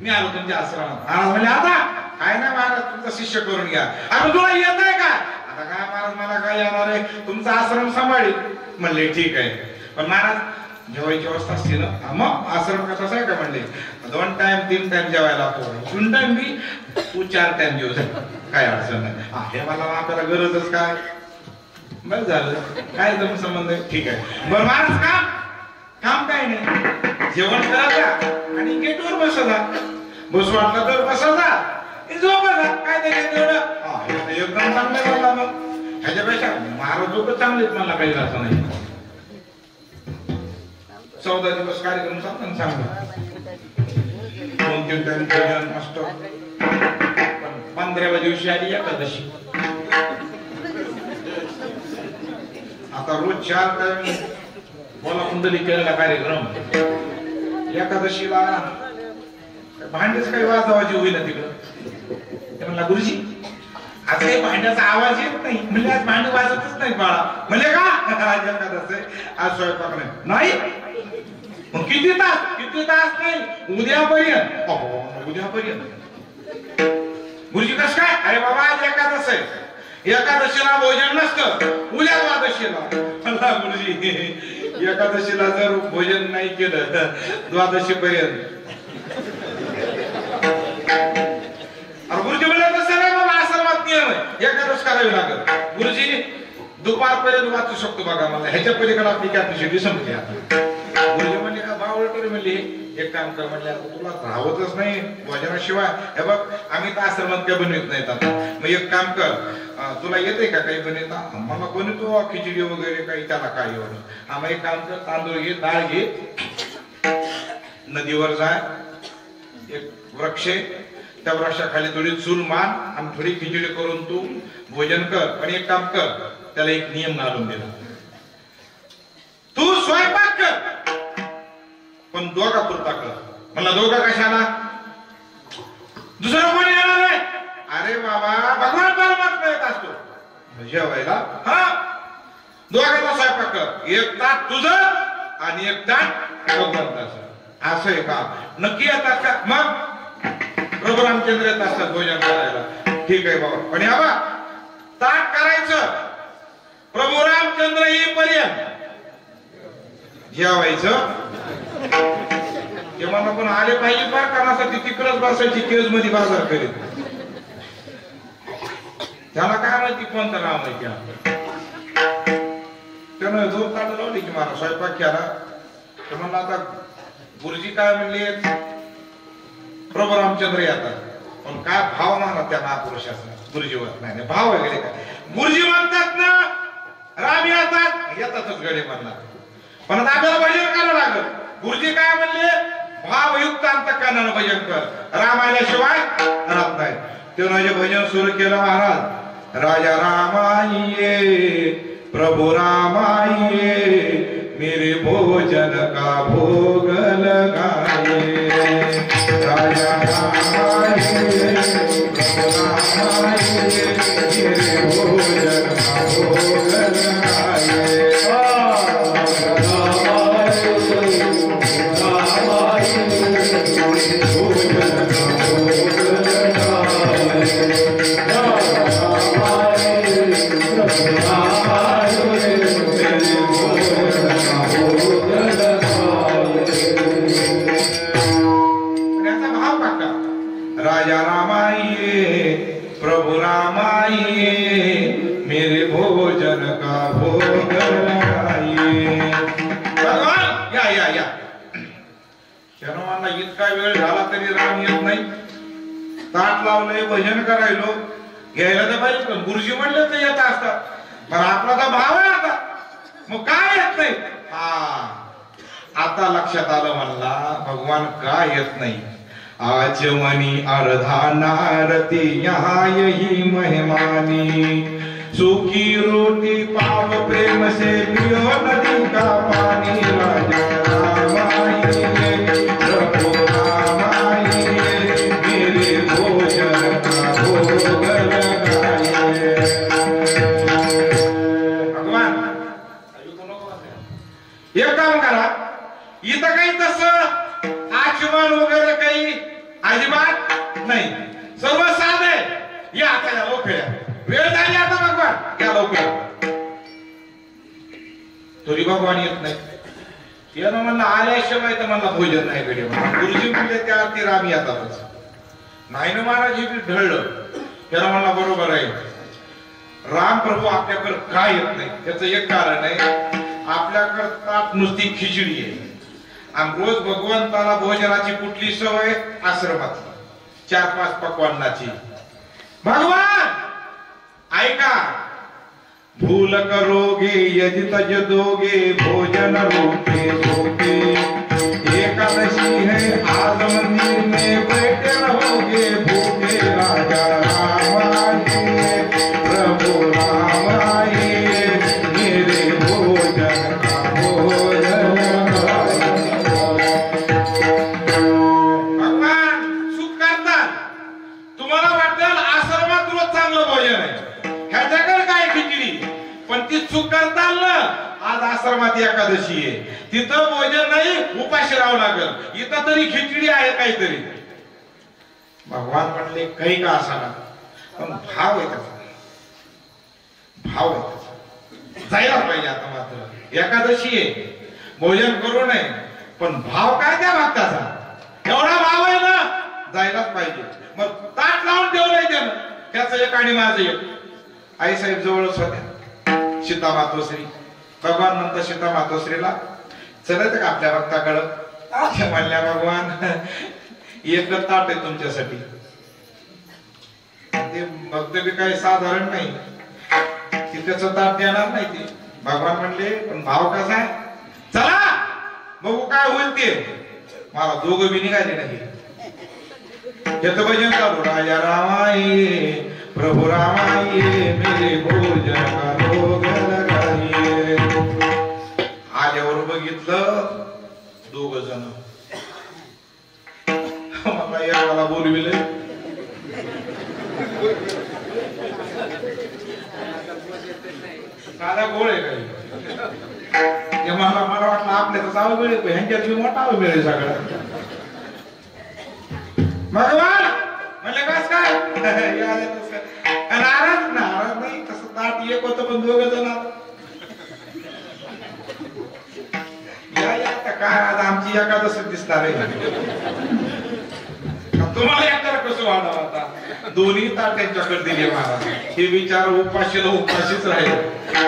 मी आलो तुमच्या आश्रमात. महाराज म्हणजे आता काय नाही महाराज तुमचा शिष्य करून घ्या. अरे तुला येत आहे का? आता काय महाराज मला काय येणार आहे, तुमचा आश्रम सांभाळी. म्हणले ठीक आहे, पण महाराज जेवायची व्यवस्था असते ना. मग आश्रम कसा आहे का म्हणले 2 टाइम 3 टाइम जेवायला लागतो. 3 टाइम मी तू 4 टाइम जेवू काय अडचण नाही. हे मला आपल्याला गरजच काय. बरं झालं काय जमून संबंध आहे. ठीक आहे बरं महाराज काम काम काय नाही, जेवण करायचं आणि गेटवर बसायचा. बस वाटलं तर बसायचा, झोपायचा. काय त्याच्यात एकदम चांगलं झाला. मग ह्याच्यापेक्षा महाराज लोक चांगलेच मला काही असं नाही. 14 दिवस कार्यक्रम चांगला 2-3 टाइम भोजन असतो. 15व्या दिवशी आली एकादशी. आता रोज 4 टाइम बोला कुंडली केलेला कार्यक्रम. एकादशीला भांडेच काही वाजवायची होईना तिकडं. ते म्हणला गुरुजी आज काही भांड्याचा आवाज येत नाही. म्हणजे आज भांडे वाजतच नाही बाळा. म्हणजे का आज एकादशी आज स्वयंपाक नाही. मग किती तास नाही उद्यापर्यंत. उद्यापर्यंत गुरुजी कस काय? अरे बाबा आज एकादश आहे, एकादशीला भोजन नसतं, उद्या द्वादशीला. म्हणला गुरुजी एकादशीला जर भोजन नाही केलं द्वादशी पर्यंत. गुरुजी म्हणले तसं नाही बाबा, आश्रमात नियम आहे, एकादश करावी लागेल. गुरुजी दुपारपर्यंत वाचू शकतो बघा मला, ह्याच्या पलीकडे आपली कॅपॅसिटी संपली. आता गुरुजी म्हणले का बावळटरी म्हणले एक काम कर म्हणले तुला राहतच नाही भोजनाशिवाय. हे बघ आम्ही तर आश्रमात काय बनवत नाहीत. आता मग एक काम कर, तुला येते का काही बनवता? मला बनवतो खिचडी वगैरे काही, त्याला काय एवढं. आम्हा एक काम कर, तांदूळ घे, डाळ घे, नदीवर जाय, एक वृक्ष त्या वृक्षाखाली थोडी चूल मान आणि थोडी खिचडी करून तू भोजन कर. पण एक काम कर, त्याला एक नियम घालून दिला, तू स्वयंपाक कर पण दोघा पुरता कर. म्हणला दोघा कशाला? दुसरं कोणी येणार नाही. अरे बाबा भगवान परमात्मा येत असतो जेवायला. हा दोघांचा स्वयंपाक कर, एक ताट तुझं आणि एक ताट भगवंताचं. असं आहे का? नक्की येतात का? मग प्रभू रामचंद्र येत असतात भोजन करायला. ठीक आहे बाबा, पण या बा ताट करायचं, प्रभू रामचंद्र येईपर्यंत जेवायचं. जेव्हा पण आले पाहिजे फार कामासाठी तिकडच बसायची केज मध्ये बाजार करीत. त्याला काय माहिती कोणतं नाव माहिती आपलं. त्यानं 2 ताट लावली की मला स्वयंपाक केला. तर म्हणलं आता गुरुजी काय म्हणले प्रभू रामचंद्र येतात, पण काय भाव म्हणा त्या महापुरुषाचा गुरुजीवर. नाही भाव वगैरे काय, गुरुजी म्हणतात ना राम येतात, येतातच गडे म्हणणार. पण आता आपल्याला भजन करावं लागल. गुरुजी काय म्हणले? भावयुक्त अंतःकरणानं भजन कर, राम आल्याशिवाय राहत नाही. ते माझे भजन सुरू केलं महाराज. राजा रामाइये प्रभु रामाइये मेरे भोजन का भोग लगाए. राजा रामाइये प्रभु रामाइये मेरे भोजन का भोग लगाए. राजा रामाइये प्रभु रामाइये मेरे भोजन का भोग लगाइए. भगवान या या या. शर्मांना इतका वेळ झाला तरी राम येत नाही. ताट लावलंय, भजन करायलो, घ्यायला तर पाहिजे. पण गुरुजी म्हणले तर येत असतात, पण आपला तर भाव आहे आता, मग काय येत नाही. आता लक्षात आलं म्हणला भगवान का येत नाही. आज मनी अर्धा नारती यहाँ यही मेहमानी. सूखी रोटी पाव प्रेम से पियो नदी का पानी. राजा रामाइये प्रभु रामाइये मेरे भोजन का भोग आचमन वगैरे काही अजिबात नाही, सर्व साधे. या आता या लवकर या, वेळ झाली आता भगवान, या लवकर. तरी भगवान येत नाही. यानं म्हणलं आल्याशिवाय तर मला भोजन नाही कडे. गुरुजी म्हणले त्या आरती राम येतातच. नाही ना महाराज हे ढळलं. त्याला म्हणला बरोबर आहे, राम प्रभू आपल्याकडे का येत नाही त्याचं एक कारण आहे, आपल्याकडे ताप नुसती खिचडी आहे. आणि रोज भगवंताला भोजनाची कुठली सवय आश्रमात 4-5 पक्वान्नाची. भगवान ऐका, भूल करोगे यदि तज दोगे भोजन रूपे सोके. एकादशी है आज मंदिर में बैठे रहोगे भूखे राजा राम आए प्रभु राम आए मेरे भोजन का भोजन. भगवान सुख करतात. तुम्हाला वाटेल आश्रमात रोज चांगलं भोजन आहे, ह्याच्याकडे काय खिचडी, पण ती चूक करताल ना. आज आश्रमात एकादशी आहे, तिथं भोजन नाही, उपाशी राहावं लागल. इथं तरी खिचडी आहे काहीतरी. भगवान म्हटले काही का असाना, पण भाव आहे त्याचा, भाव आहे त्याचा. जायला पाहिजे. आता मात्र एकादशी आहे, भोजन करू नये, पण भाव काय त्या भक्ताचा, एवढा भाव आहे ना, जायलाच पाहिजे. मग ताट लावून ठेवलंय त्यानं, त्याचं एक आणि माझं एक. आई साहेब जवळच होत्या, सीता मातोश्री. भगवान म्हणतात सीता मातोश्रीला, चलत का आपल्या भक्ताकडं. म्हणल्या भगवान एकच ताट आहे तुमच्यासाठी. ते भक्त बी काही साधारण नाही, की त्याचं ताट देणार नाही ते. भगवान म्हणले पण भाव कसा आहे, चला बघू काय होईल ते. मला दोघं बी निघाले नाही. त्याचं भजन चालू, राजा रामाई प्रभू रामाई मेरे भोजन का भोग लगाइए. आल्यावर बघितलं दोघ जण. मला याला बोलविले, साधा गोळ आहे काही. मला वाटलं आपल्या तर चालू मिळेल, ह्यांच्यात मोठा मिळेल सगळं. भगवान म्हणले बस काय नाराज नाराज नाही, तसं ताट एक होतं पण दोघ जण. या काय आज आमची एकादशी दिसणार आहे. तुम्हाला एकदा कसं वाढावं आता, दोन्ही ताट त्यांच्याकडे दिले महाराज. हे विचार उपाशीला उपाशीच राहिले.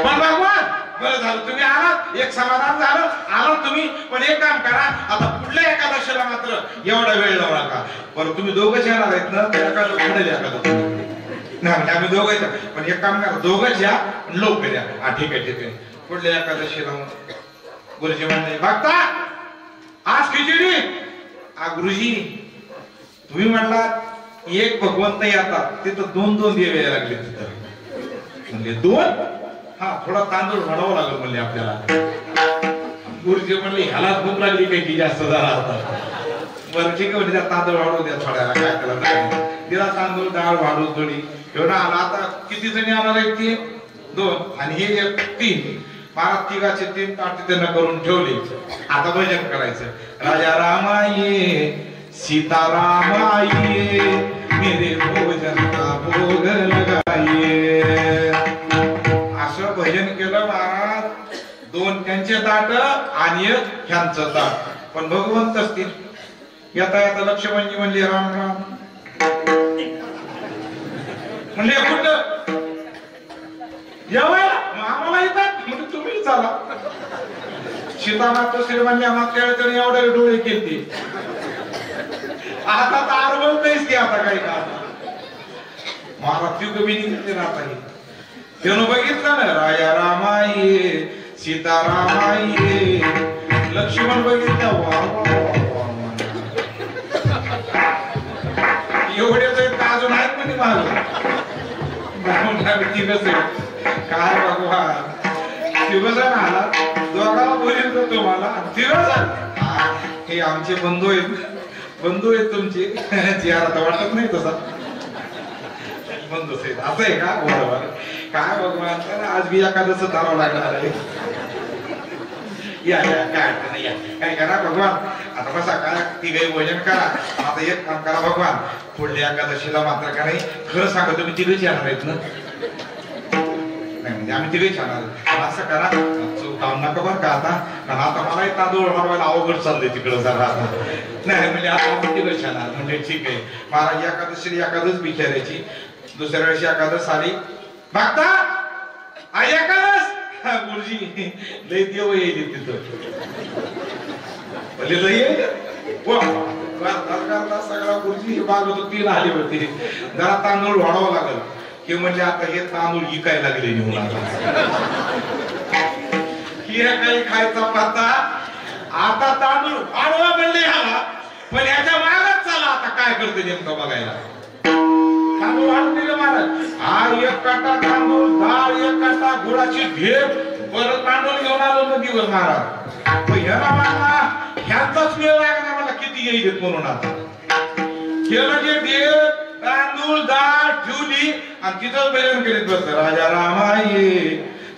पण भगवान बरं झालं तुम्ही आलात, एक समाधान झालं, आलात तुम्ही. पण एक काम करा, आता पुढल्या एकादशीला मात्र एवढा वेळ लावू नका. बरं तुम्ही दोघंच येणार आहेत ना, नाही आम्ही दोघंच. पण एक काम करा, दोघंच या लवकर या. हा ठीक आहे ठीक आहे. पुढल्या एकादशीला गुरुजी म्हणले बघता आज खिचडी. गुरुजी तुम्ही म्हणलात एक भगवंत येतात, तिथं 2-2 देवे लागले तिथं. म्हणजे 2, हा थोडा तांदूळ वाढावं लागेल म्हणले आपल्याला. गुरुजी म्हणले ह्यालाच भूक लागली काही जास्त झाला होता. बरं ठीक आहे म्हणजे तांदूळ वाढवू द्या थोड्याला, काय त्याला दिला तांदूळ डाळ वाढवू थोडी. एवढा आला. आता किती जणी येणार आहेत ते 2 आणि हे 3. महाराज तिघाचे 3 ताट त्यांना करून ठेवले. आता भजन करायचं. राजा रामाये सीतारामाये मेरे भोजन का भोग लगाइए. असं भजन केलं महाराज. 2 त्यांचे ताट आणि 1 ह्यांचं ताट. पण भगवंत असतील. येता येता लक्ष्मणजी म्हणले राम राम. म्हणले कुठं जेवायला, आम्हाला येतात म्हणजे तुम्ही चाला. सीता मातोश्री म्हणल्या मागच्या वेळेस एवढे डोळे केले, आता तर आरवलतेच की आता काही का. महाराज ती कमी निघते राहता. त्यानं बघितलं ना, राजा रामाई सीता रामाई. लक्ष्मण बघितलं, वा एवढे अजून आहेत म्हणजे माग काय भगवान. तिघजण आला, दोघाला बोलित तुम्हाला तिघजण. हे आमचे बंधू आहेत तुमचे. चेहरा वाटत नाही तसा बंधूच आहेत असं आहे का. बरोबर. काय भगवान आज बी एखादं धारावं लागणार आहे. या काय अडचण नाही. या काय करा भगवान आता बसा काय तिघही भोजन करा. आता एक काम करा भगवान, पुढल्या एकादशीला मात्र का नाही खरं सांगा तुम्ही तिघेच येणार आहेत ना? नाही म्हणजे आम्ही तिघेच येणार. असं करा चौकावून नका बरं का आता, कारण आता मला तांदूळ हरवायला अवघड चाललंय तिकडं जरा. नाही म्हणजे आता आम्ही तिघेच येणार म्हणजे ठीक आहे. महाराज एकादशी एकादश बिचारायची, दुसऱ्या वेळेस एकादश आली बघता आई एकादश गुरुजी लय देव येईल तिथं भले लय सगळा गुरुजी बाग होतो तीन आली होती. जरा तांदूळ वाढावं लागल की म्हणजे आता हे तांदूळ विकायला लागले घेऊन आता काही खायचा पत्ता. आता तांदूळ वाढवा म्हणले ह्याला, पण ह्याच्या मागच चला आता काय करते नेमकं बघायला. तांदूळ वाढून दिले महाराज. हा एक काटा तांदूळ, डाळ एक काटा, गुळाची ढेप, परत तांदूळ घेऊन आलो नदीवर महाराज. ह्याचाच वेळ लागला मला किती येईल म्हणून. आता केलं जे ढेप तांदूळ डाळ ठेवली आणि तिथंच भजन करीत बसलं. राजा रामाये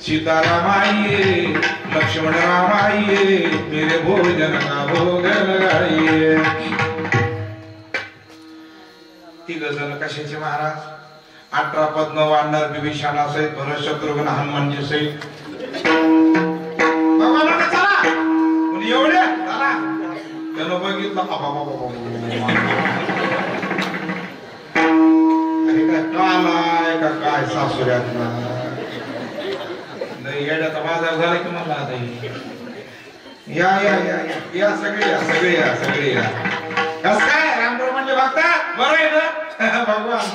सीतारामाये लक्ष्मण रामाये मेरे भोजन का भोग लगाइए. तिघ जण कशाचे महाराज? 18 पद्म वाढणार विभीषणा सहित, भरत शत्रुघ्न हनुमानजी सहित. भगवान चला एवढे चला. त्यानं बघितलं कालाय का काय सासुऱ्यात येड्याचा बाजार झाला की म्हणला आता या या या या सगळे या सगळे या सगळे या. कस काय रामराव म्हणजे बघता बरं आहे ना भगवान?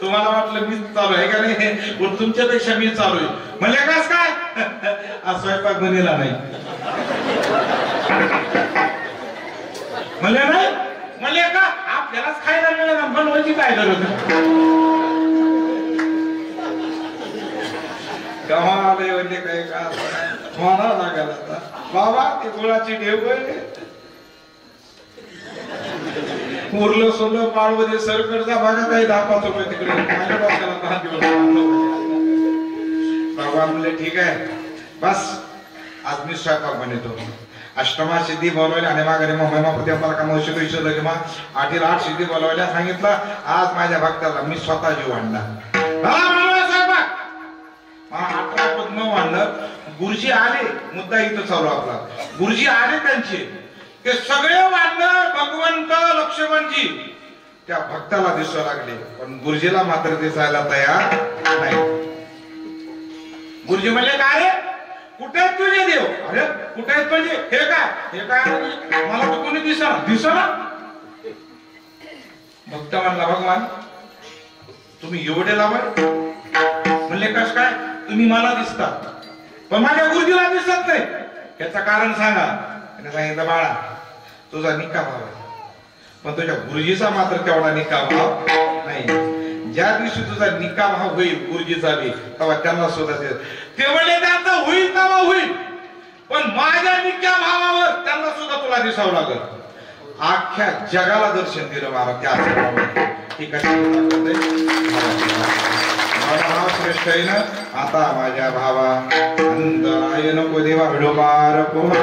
तुम्हाला वाटलं मीच चालू आहे का नाही, पण तुमच्यापेक्षा मी चालू आहे म्हणजे कस काय? आज स्वयंपाक बनेला नाही म्हणले नाही म्हणले का आपल्यालाच खायला मिळेल बनवायची काय गरज गव्हाले म्हणजे काय का म्हणा लागेल आता बाबा ती गुळाची ढेप उरलं सोडलं पाळवदे सरकडचा भागात काही 10-5 रुपये तिकडे माझ्या डोक्याला 10 दिवस भगवान म्हणले ठीक आहे बस आज मी स्वयंपाक बनवतो. अष्टमा सिद्धी बोलवल्या आणि माघारी महिमापती अंबाला का मौषध विषय लगे मा 8 सिद्धी बोलवल्या. सांगितलं आज माझ्या भक्ताला मी स्वतः जीव आणणार. स्वयंपाक 18 पद्म वाढलं. गुरुजी आले, मुद्दा इथं चालू आपला. गुरुजी आले त्यांचे ते सगळे वाढणार भगवंत लक्ष्मणजी त्या भक्ताला दिसू लागले, पण गुरुजीला मात्र दिसायला तयार नाही. गुरुजी म्हणले काय कुठे आहेत तुझे देव? अरे कुठे आहेत म्हणजे हे काय मला तर कोणी दिसना. भक्त म्हणला भगवान तुम्ही एवढे लावाय म्हणले कस काय? तुम्ही मला दिसता पण माझ्या गुरुजीला दिसत नाही. याचं कारण सांगा. त्याने सांगितलं बाळा तुझा निका भाव आहे पण तुझ्या गुरुजीचा मात्र तेवढा निका भाव नाही. ज्या दिवशी तुझा निका भाव होईल गुरुजीचा बी तेव्हा त्यांना सुद्धा ते म्हणजे त्यांचा होईल तेव्हा होईल, पण माझ्या निक्या भावावर त्यांना सुद्धा तुला दिसावं लागल. अख्ख्या जगाला दर्शन दिलं महाराज त्या ठीक आहे. भाव श्रेष्ठ आहे ना. आता माझ्या भावा अंतराय नको देवा विडोबार कुमार